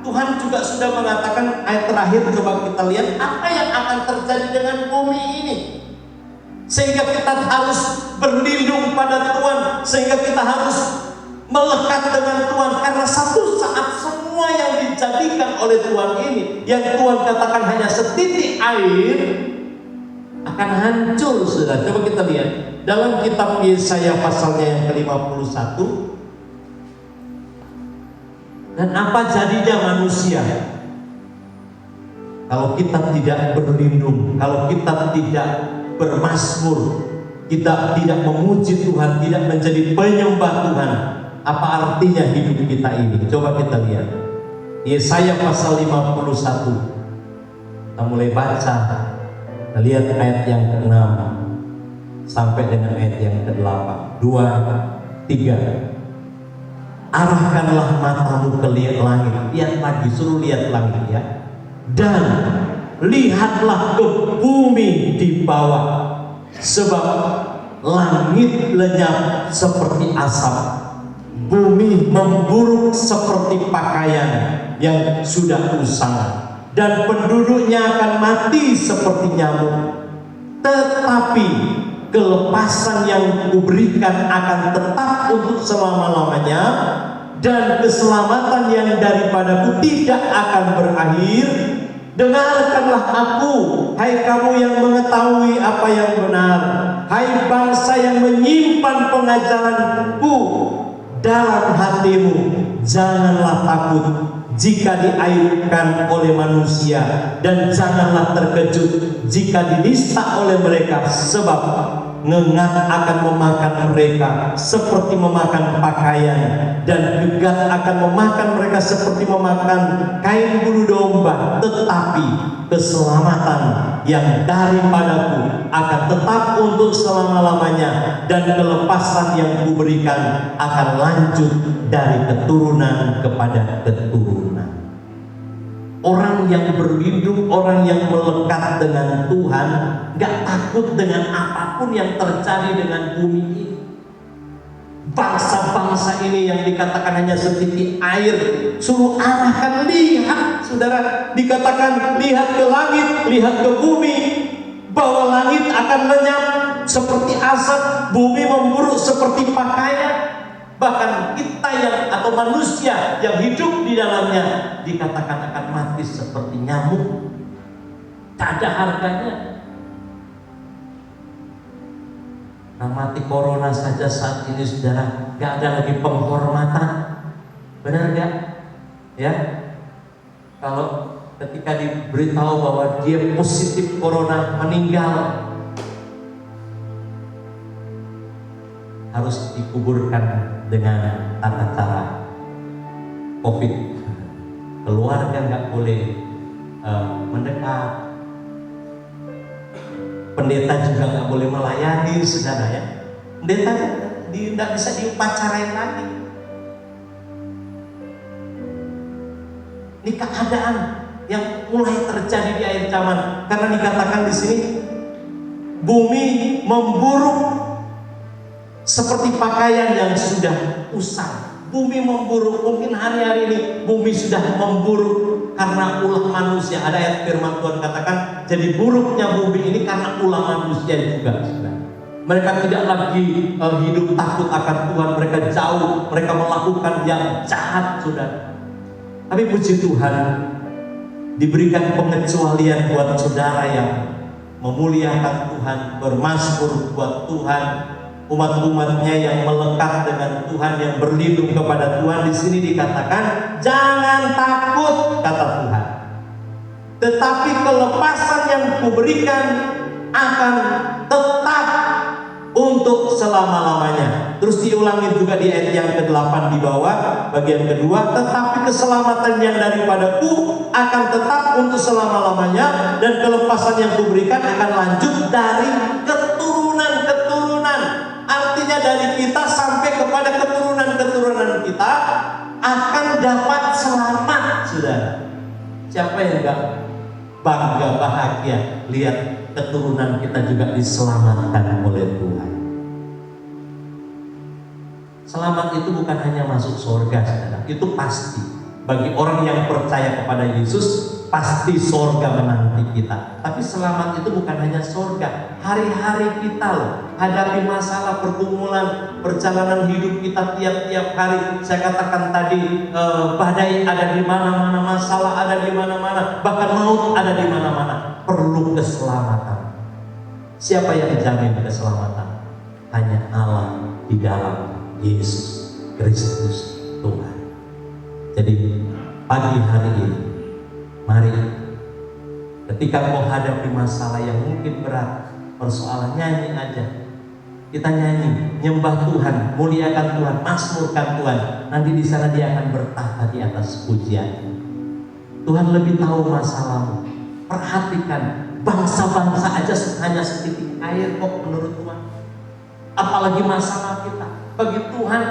[SPEAKER 2] Tuhan juga sudah mengatakan ayat terakhir, coba kita lihat apa yang akan terjadi dengan bumi ini, sehingga kita harus berlindung pada Tuhan, sehingga kita harus melekat dengan Tuhan, karena satu saat semua yang dijadikan oleh Tuhan ini, yang Tuhan katakan hanya setitik air, akan hancur. Saudara, coba kita lihat dalam kitab Yesaya pasalnya yang ke-51. Dan apa jadinya manusia kalau kita tidak berlindung, kalau kita tidak bermazmur, kita tidak memuji Tuhan, tidak menjadi penyembah Tuhan? Apa artinya hidup kita ini? Coba kita lihat Yesaya pasal 51. Kita mulai baca. Kita lihat ayat yang ke-6 sampai dengan ayat yang ke-8. 2, 3. Arahkanlah matamu ke langit. Lihat lagi, suruh lihat langit ya. Dan lihatlah ke bumi di bawah, sebab langit lenyap seperti asap, bumi memburuk seperti pakaian yang sudah usang, dan penduduknya akan mati seperti nyamuk. Tetapi kelepasan yang kuberikan akan tetap untuk selama-lamanya, dan keselamatan yang daripadaku tidak akan berakhir. Dengarkanlah aku, hai kamu yang mengetahui apa yang benar, hai bangsa yang menyimpan pengajaranku dalam hatimu. Janganlah takut jika diaibkan oleh manusia, dan janganlah terkejut jika dinista oleh mereka, sebab ngengat akan memakan mereka seperti memakan pakaian, dan gegat akan memakan mereka seperti memakan kain bulu domba. Tetapi keselamatan yang daripadaku akan tetap untuk selama-lamanya, dan kelepasan yang kuberikan akan lanjut dari keturunan kepada keturunan. Orang yang berlindung, orang yang melekat dengan Tuhan, gak takut dengan apapun yang terjadi dengan bumi ini. Bangsa-bangsa ini yang dikatakan hanya setitik air, suruh arahkan, lihat saudara, dikatakan lihat ke langit, lihat ke bumi, bahwa langit akan lenyap seperti asap, bumi memburuk seperti pakaian. Bahkan kita yang atau manusia yang hidup di dalamnya dikatakan akan mati seperti nyamuk. Tak ada harganya. Nah, mati corona saja saat ini saudara, gak ada lagi penghormatan. Benar gak? Ya. Kalau ketika diberitahu bahwa dia positif corona, meninggal, harus dikuburkan dengan tata cara COVID. keluarga nggak boleh mendekat, pendeta juga nggak boleh melayani, saudara ya. Pendeta tidak bisa diupacarain lagi. Ini keadaan yang mulai terjadi di akhir zaman, karena dikatakan di sini bumi memburuk seperti pakaian yang sudah usang. Bumi memburuk, mungkin hari-hari ini bumi sudah memburuk karena ulah manusia. Ada ayat firman Tuhan katakan, jadi buruknya bumi ini karena ulah manusia juga. Mereka tidak lagi hidup takut akan Tuhan, mereka jauh, mereka melakukan yang jahat, saudara. Tapi puji Tuhan, diberikan pengecualian buat saudara yang memuliakan Tuhan, bermazmur buat Tuhan, umat-umatnya yang melekat dengan Tuhan, yang berlindung kepada Tuhan. Di sini dikatakan, jangan takut, kata Tuhan, tetapi kelepasan yang kuberikan akan tetap untuk selama-lamanya. Terus diulangi juga di ayat yang ke-8 di bawah, bagian kedua, tetapi keselamatan yang daripadaku akan tetap untuk selama-lamanya, dan kelepasan yang kuberikan akan lanjut dari keturunan-keturunan. Artinya dari kita sampai kepada keturunan-keturunan kita akan dapat selamat, saudara. Siapa yang enggak bangga, bahagia lihat keturunan kita juga diselamatkan oleh Tuhan? Selamat itu bukan hanya masuk surga, saudara. Itu pasti. Bagi orang yang percaya kepada Yesus, pasti surga menanti kita. Tapi selamat itu bukan hanya surga. Hari-hari kita loh, hadapi masalah, pergumulan, perjalanan hidup kita tiap-tiap hari. Saya katakan tadi, badai ada di mana-mana, masalah ada di mana-mana, bahkan maut ada di mana-mana. Perlu keselamatan. Siapa yang menjamin keselamatan? Hanya Allah di dalam Yesus Kristus Tuhan. Jadi pagi hari ini, mari ketika kau hadapi masalah yang mungkin berat, persoalan, nyanyi aja. Kita nyanyi, nyembah Tuhan, muliakan Tuhan, mazmurkan Tuhan. Nanti di sana Dia akan bertahta di atas pujian. Tuhan lebih tahu masalahmu. Perhatikan, bangsa-bangsa aja hanya setitik air kok menurut Tuhan. Apalagi masalah kita. Bagi Tuhan,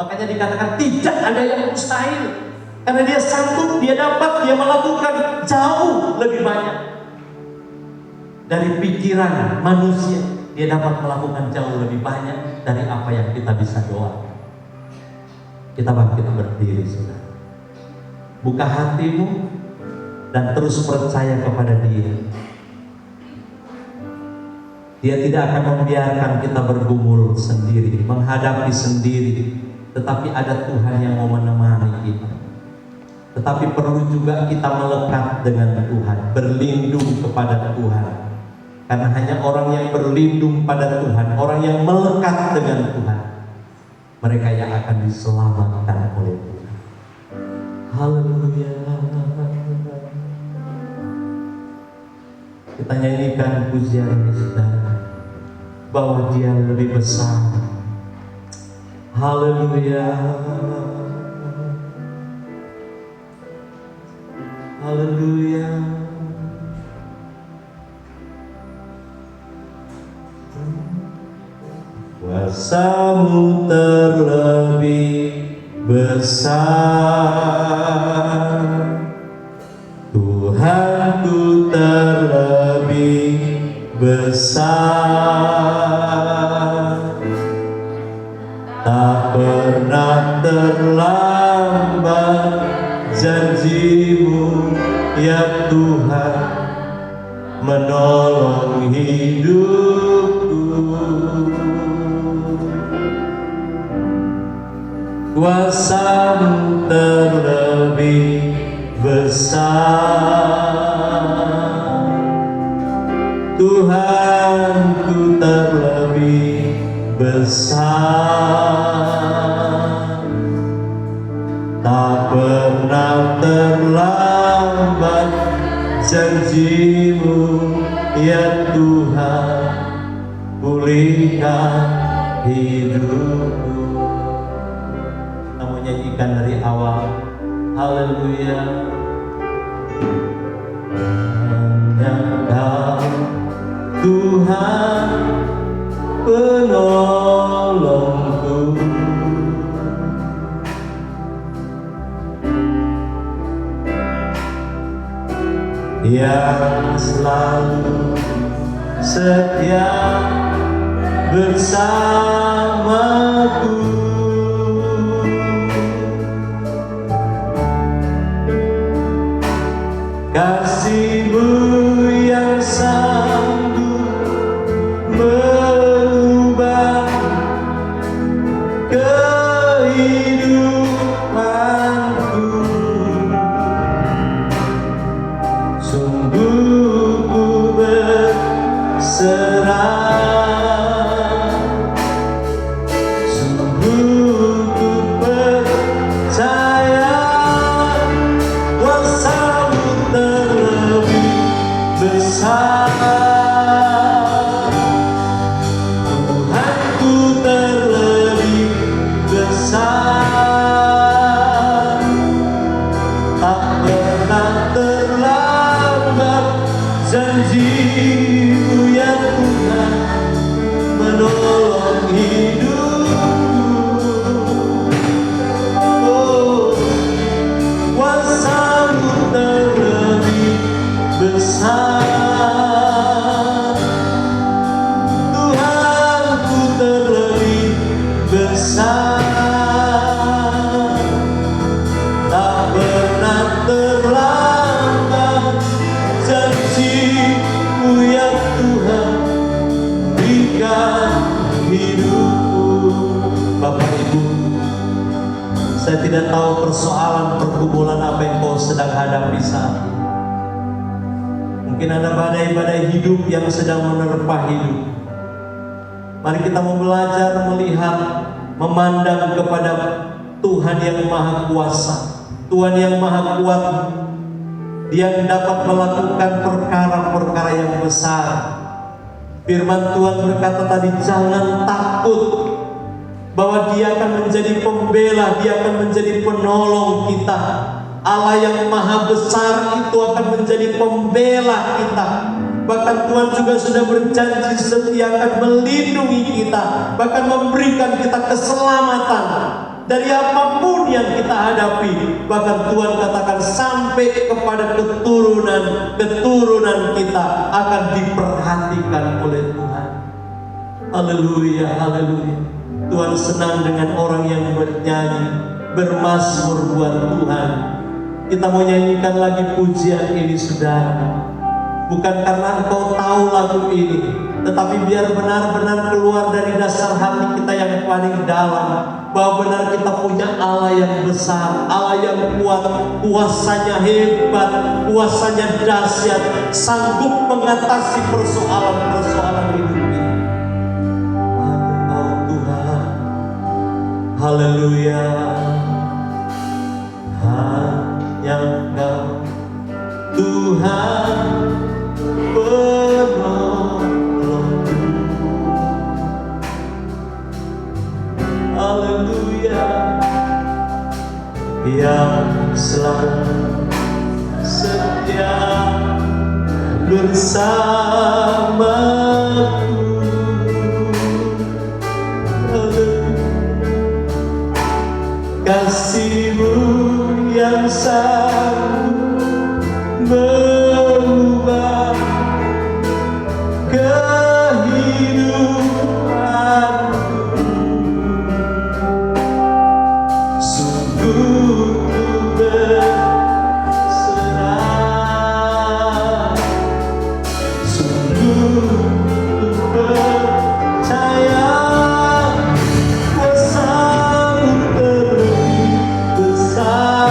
[SPEAKER 2] makanya dikatakan tidak ada yang mustahil. Karena Dia sanggup, Dia dapat, Dia melakukan jauh lebih banyak dari pikiran manusia. Dia dapat melakukan jauh lebih banyak dari apa yang kita bisa doakan. Kita bangkit berdiri, saudara. Buka hatimu dan terus percaya kepada Dia. Dia tidak akan membiarkan kita bergumul sendiri, menghadapi sendiri. Tetapi ada Tuhan yang mau menemani kita. Tetapi perlu juga kita melekat dengan Tuhan, berlindung kepada Tuhan. Karena hanya orang yang berlindung pada Tuhan, orang yang melekat dengan Tuhan, mereka yang akan diselamatkan oleh Tuhan. Haleluya. Kita nyanyikan pujian ini, saudara, bahwa Dia lebih besar. Haleluya. Haleluya. Kuasa-Mu terlebih besar, Tuhanku terlebih besar. Tak pernah terlambat janji-Mu, ya Tuhan, menolong hidupku. Kuasa-Mu terlebih besar, Tuhanku terlebih besar. Tak pernah terlambat janji-Mu, ya Tuhan, pulihkan hidupku. Kita mau nyanyikan dari awal. Haleluya. Hanya Engkau Tuhan penolongku, yang selalu setia bersamaku. Kasih-Mu yang sanggup mengubah kehidupanku. Sungguh ku berserah, sungguh ku percaya kuasa-Mu terlebih besar. Tuhanku terlebih besar, tak pernah terlambat janji-Mu ya Tuhan menolong hidupku. Oh, kuasa-Mu terlebih besar, Tuhanku terlebih besar, tak pernah terlambat janji-Mu ya Tuhan berikan hidupku. Bapak Ibu, saya tidak tahu persoalan pergumulan apa yang kau sedang hadapi saat ini. Mungkin ada badai-badai hidup yang sedang menerpa hidup. Mari kita mau belajar melihat, memandang kepada Tuhan yang Maha Kuasa, Tuhan yang Maha Kuat. Dia yang dapat melakukan perkara-perkara yang besar. Firman Tuhan berkata tadi, jangan takut, bahwa Dia akan menjadi pembela, Dia akan menjadi penolong kita. Allah yang Maha Besar itu akan menjadi pembela kita. Bahkan Tuhan juga sudah berjanji setia akan melindungi kita, bahkan memberikan kita keselamatan dari apapun yang kita hadapi. Bahkan Tuhan katakan sampai kepada keturunan kita akan diperhatikan oleh Tuhan. Haleluya, haleluya. Tuhan senang dengan orang yang bernyanyi, bermazmur buat Tuhan. Kita mau nyanyikan lagi pujian ini, saudara. Bukan karena engkau tahu lagu ini, tetapi biar benar-benar keluar dari dasar hati kita yang paling dalam, bahwa benar kita punya Allah yang besar, Allah yang kuat, kuasanya hebat, kuasanya dahsyat, sanggup mengatasi persoalan-persoalan hidup ini. Engkau Tuhan, haleluya, hanya Engkau Tuhan penolongku. Haleluya, yang selalu setia bersamaku. Kasih-Mu yang sanggup mengubah kehidupanku. Sungguh ku berserah, sungguh ku percaya kuasa-Mu terlebih besar,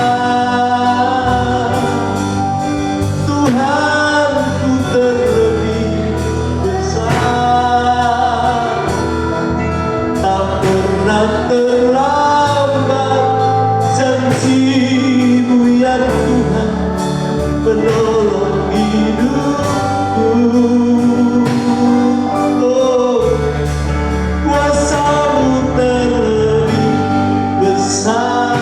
[SPEAKER 2] Tuhanku terlebih besar, tak pernah terlambat janji-Mu ya Tuhan penolong hidupku. Oh, kuasa-Mu terlebih besar,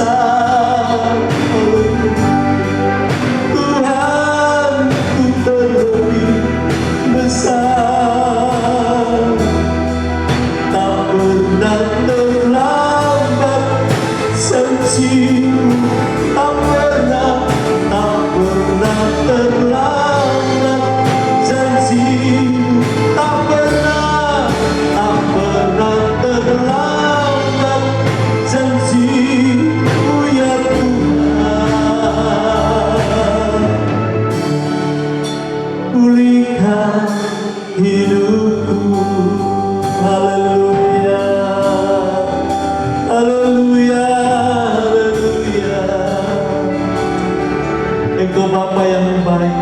[SPEAKER 2] besar. Tuhanku terlebih besar, tak pernah terlambat janjimu, tak pernah terlambat janjimu, tak pernah terlambat janjimu ya Tuhan. Pulihkan hidupku, haleluya, haleluya, haleluya. Engkau Bapa yang baik,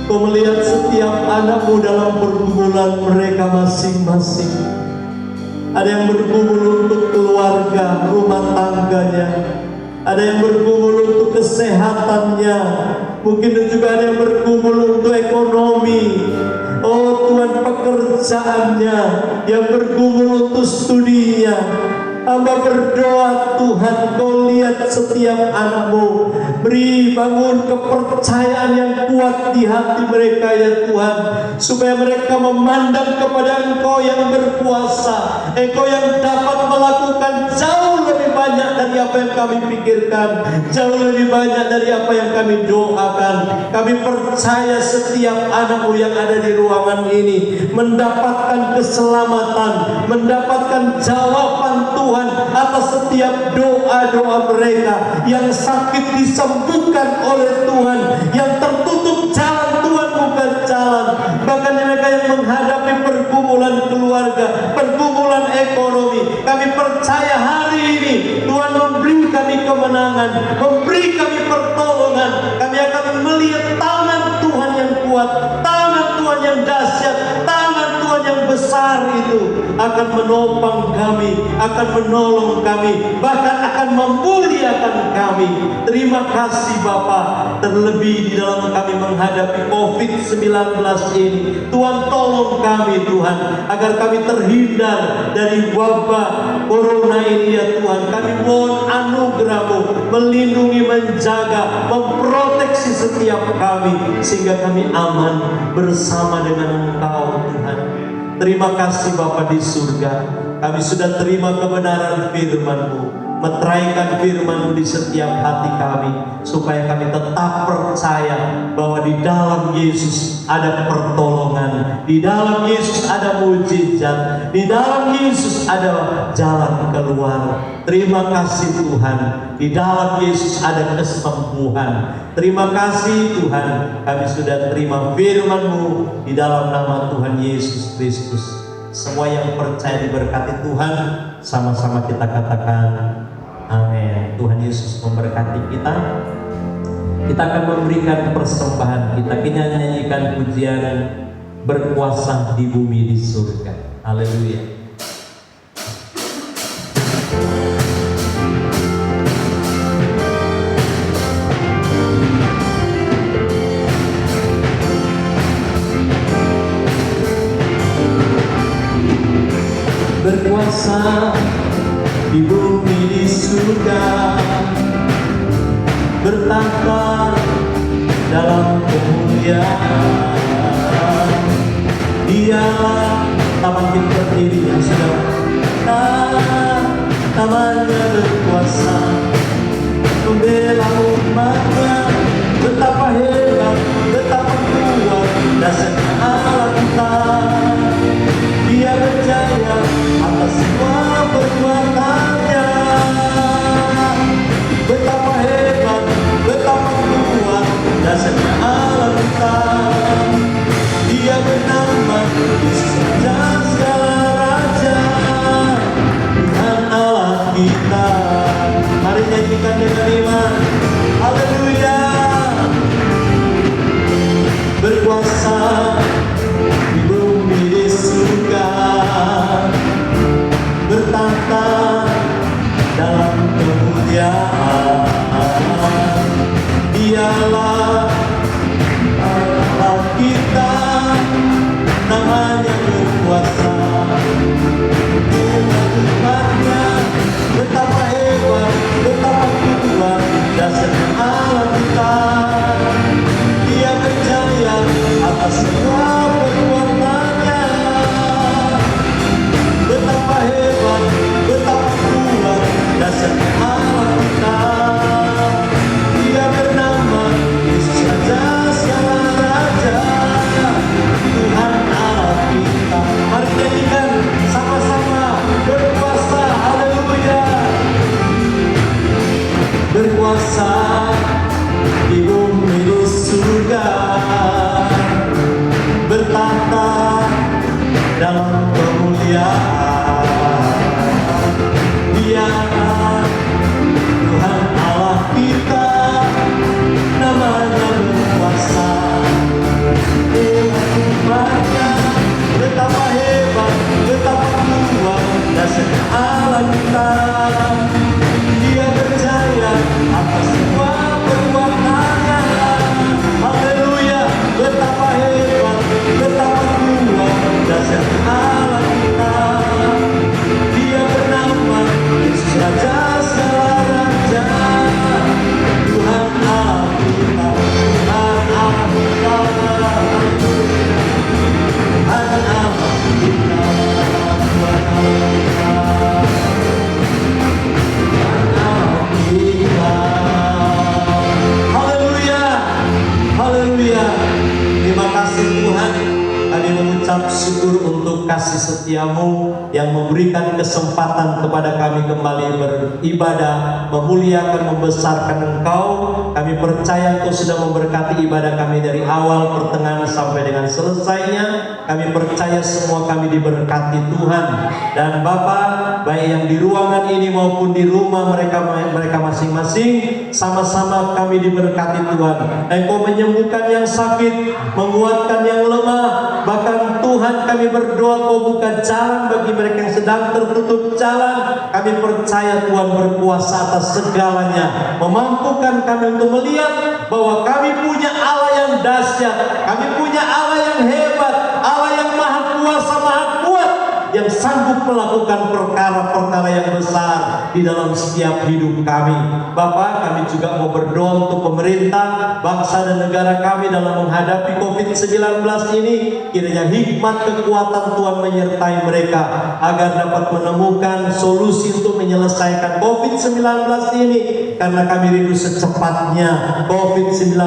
[SPEAKER 2] Kau melihat setiap anakmu dalam pergumulan mereka masing-masing. Ada yang bergumul untuk keluarga, rumah tangganya. Ada yang bergumul untuk kesehatannya. Mungkin juga ada yang bergumul untuk ekonomi. Oh Tuhan, pekerjaannya. Yang bergumul untuk studinya. Hamba berdoa Tuhan, Kau lihat setiap anakmu, beri bangun kepercayaan yang kuat di hati mereka ya Tuhan, supaya mereka memandang kepada Engkau yang berkuasa, Engkau yang dapat melakukan jauh lebih banyak dari apa yang kami pikirkan, jauh lebih banyak dari apa yang kami doakan. Kami percaya setiap anakmu yang ada di ruangan ini mendapatkan keselamatan, mendapatkan jawaban Tuhan atas setiap doa-doa mereka. Yang sakit disembuhkan oleh Tuhan, yang tertutup jalan Tuhan bukan jalan. Bahkan mereka yang menghadapi pergumulan keluarga, pergumulan ekonomi, kami percaya hari ini Tuhan memberi kami kemenangan, memberi kami pertolongan. Kami akan melihat tangan Tuhan yang kuat, tangan Tuhan yang dahsyat, tangan Tuhan yang besar itu akan menopang kami, akan menolong kami, bahkan akan memuliakan kami. Terima kasih Bapa. Terlebih di dalam kami menghadapi COVID-19 ini, Tuhan tolong kami Tuhan, agar kami terhindar dari wabah corona ini ya Tuhan. Kami mohon anugerah-Mu melindungi, menjaga, memproteksi setiap kami, sehingga kami aman bersama dengan Engkau Tuhan. Terima kasih Bapa di surga. Kami sudah terima kebenaran firman-Mu, meteraikan firman-Mu di setiap hati kami, supaya kami tetap percaya bahwa di dalam Yesus ada pertolongan, di dalam Yesus ada mujizat, di dalam Yesus ada jalan keluar. Terima kasih Tuhan, di dalam Yesus ada kesembuhan. Terima kasih Tuhan, kami sudah terima firman-Mu di dalam nama Tuhan Yesus Kristus. Semua yang percaya diberkati Tuhan, sama-sama kita katakan amin. Tuhan Yesus memberkati kita. Kita akan memberikan persembahan kita, kita nyanyikan pujian berkuasa di bumi di surga. Haleluya. Berkuasa di bumi di surga, bertahta dalam kemuliaan. Dialah taman berdiri yang sudah namanya berkuasa, membela umatnya. Betapa hebat, betapa kuat dasarnya Allah kita. Dia berjaya atas semua perbuatannya. Betapa hebat, betapa kuat dasarnya Allah kita. Dia bernama Yesus Raja segala raja, Tuhan Allah kita. Mari nyanyikan dengan iman. Haleluya. Berkuasa di bumi di surga, bertahta dalam kemuliaan. Dialah Allah kita, namanya berkuasa. Hebat Tuhannya, betapa hebat berkuasa di bumi di surga, bertahta dalam kemuliaan. Dialah Tuhan Allah kita, namanya berkuasa. Hebatnya, betapa hebat, betapa kuat dasar Allah kita. Dia berjaya atas semua perbuatannya. Haleluya, betapa hebat, betapa kuat dasar Allah kita. Dia bernama Yesus Raja segala raja. Tuhan Allah kita, Tuhan Allah kita, Tuhan Allah kita, Tuhan Allah kita, Tuhan Allah kita. Haleluya, haleluya. Terima kasih Tuhan. Kami mengucap syukur untuk kasih setiamu yang memberikan kesempatan kepada kami kembali beribadah, memuliakan, membesarkan Engkau. Kami percaya Engkau sudah memberkati ibadah kami dari awal, pertengahan sampai dengan selesainya. Kami percaya semua kami diberkati Tuhan. Dan Bapa, baik yang di ruangan ini maupun di rumah mereka masing-masing, sama-sama kami diberkati Tuhan. Engkau menyembuhkan yang sakit, menguatkan yang lemah. Bahkan Tuhan, kami berdoa Kau buka jalan bagi mereka yang sedang tertutup jalan. Kami percaya Tuhan berkuasa atas segalanya, memampukan kami untuk melihat bahwa kami punya Allah yang dahsyat, kami punya Allah yang hebat, Allah yang maha kuasa, maha kuat, yang sanggup melakukan perkara-perkara yang besar di dalam setiap hidup kami. Bapak, kami juga mau berdoa untuk pemerintah, bangsa dan negara kami dalam menghadapi COVID-19 ini. Kiranya hikmat kekuatan Tuhan menyertai mereka agar dapat menemukan solusi untuk menyelesaikan COVID-19 ini. Karena kami rindu secepatnya COVID-19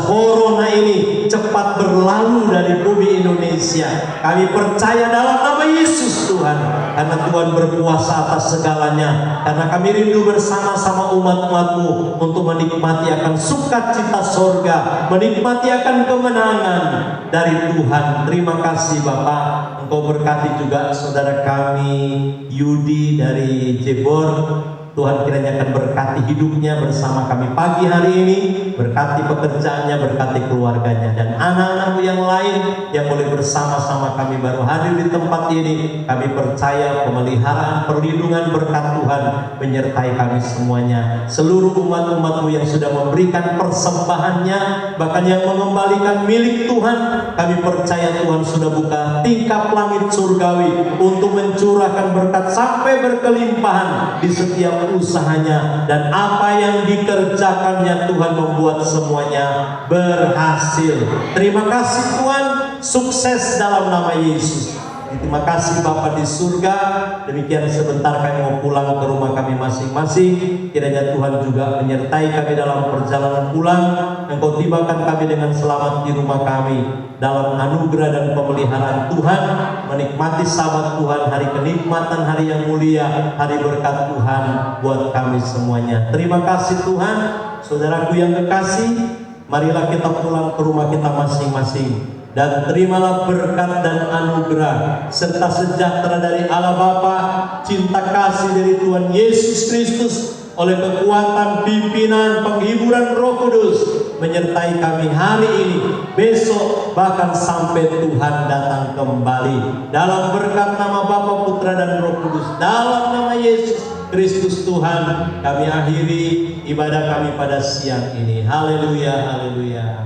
[SPEAKER 2] Corona ini cepat berlalu dari bumi Indonesia. Kami percaya dalam nama Yesus Tuhan, karena Tuhan berkuasa atas segalanya. Karena kami rindu bersama-sama umat-umat-Mu untuk menikmati akan sukacita sorga, menikmati akan kemenangan dari Tuhan. Terima kasih Bapak. Engkau berkati juga saudara kami Yudi dari Jebor. Tuhan kiranya akan berkati hidupnya bersama kami pagi hari ini, berkati pekerjaannya, berkati keluarganya, dan anak-anakmu yang lain yang boleh bersama-sama kami baru hadir di tempat ini. Kami percaya pemeliharaan, perlindungan, berkat Tuhan menyertai kami semuanya. Seluruh umat-umat-Mu yang sudah memberikan persembahannya, bahkan yang mengembalikan milik Tuhan, kami percaya Tuhan sudah buka tingkap langit surgawi untuk mencurahkan berkat sampai berkelimpahan di setiap usahanya, dan apa yang dikerjakannya Tuhan membuat semuanya berhasil. Terima kasih Tuhan, sukses dalam nama Yesus. Terima kasih Bapa di surga. Demikian sebentar kami mau pulang ke rumah kami masing-masing. Kiranya Tuhan juga menyertai kami dalam perjalanan pulang. Engkau tibakan kami dengan selamat di rumah kami dalam anugerah dan pemeliharaan Tuhan. Menikmati sabat Tuhan, hari kenikmatan, hari yang mulia, hari berkat Tuhan buat kami semuanya. Terima kasih Tuhan. Saudaraku yang kekasih, marilah kita pulang ke rumah kita masing-masing. Dan terimalah berkat dan anugerah serta sejahtera dari Allah Bapa, cinta kasih dari Tuhan Yesus Kristus, oleh kekuatan pimpinan penghiburan Roh Kudus menyertai kami hari ini, besok, bahkan sampai Tuhan datang kembali. Dalam berkat nama Bapa, Putra dan Roh Kudus, dalam nama Yesus Kristus Tuhan, kami akhiri ibadah kami pada siang ini. Haleluya, haleluya.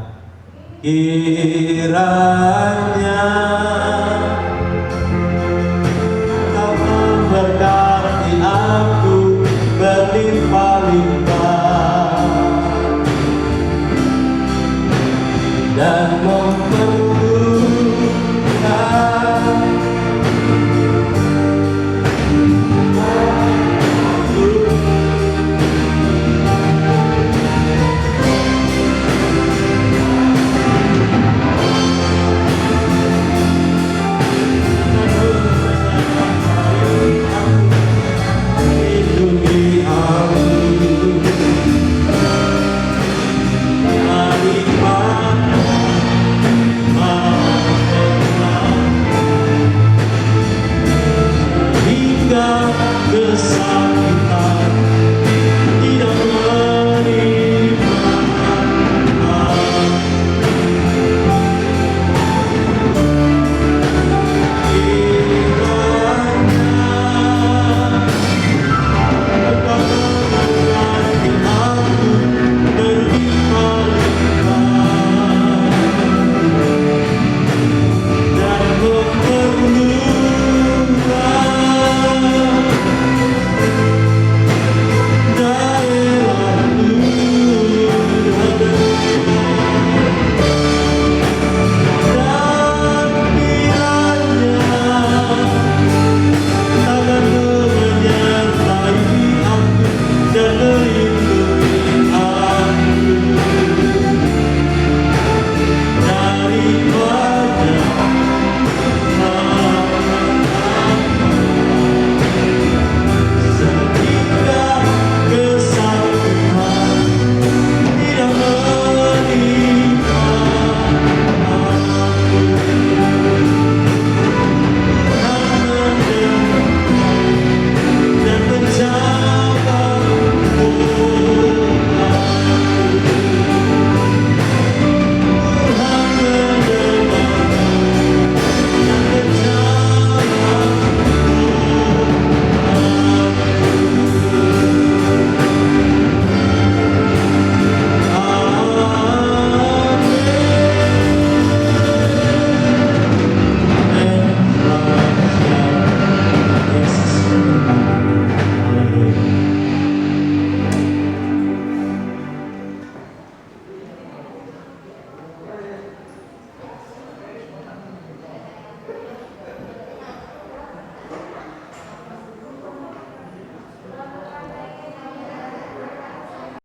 [SPEAKER 2] Kiranya Kau memberkati aku berlimpah-limpah.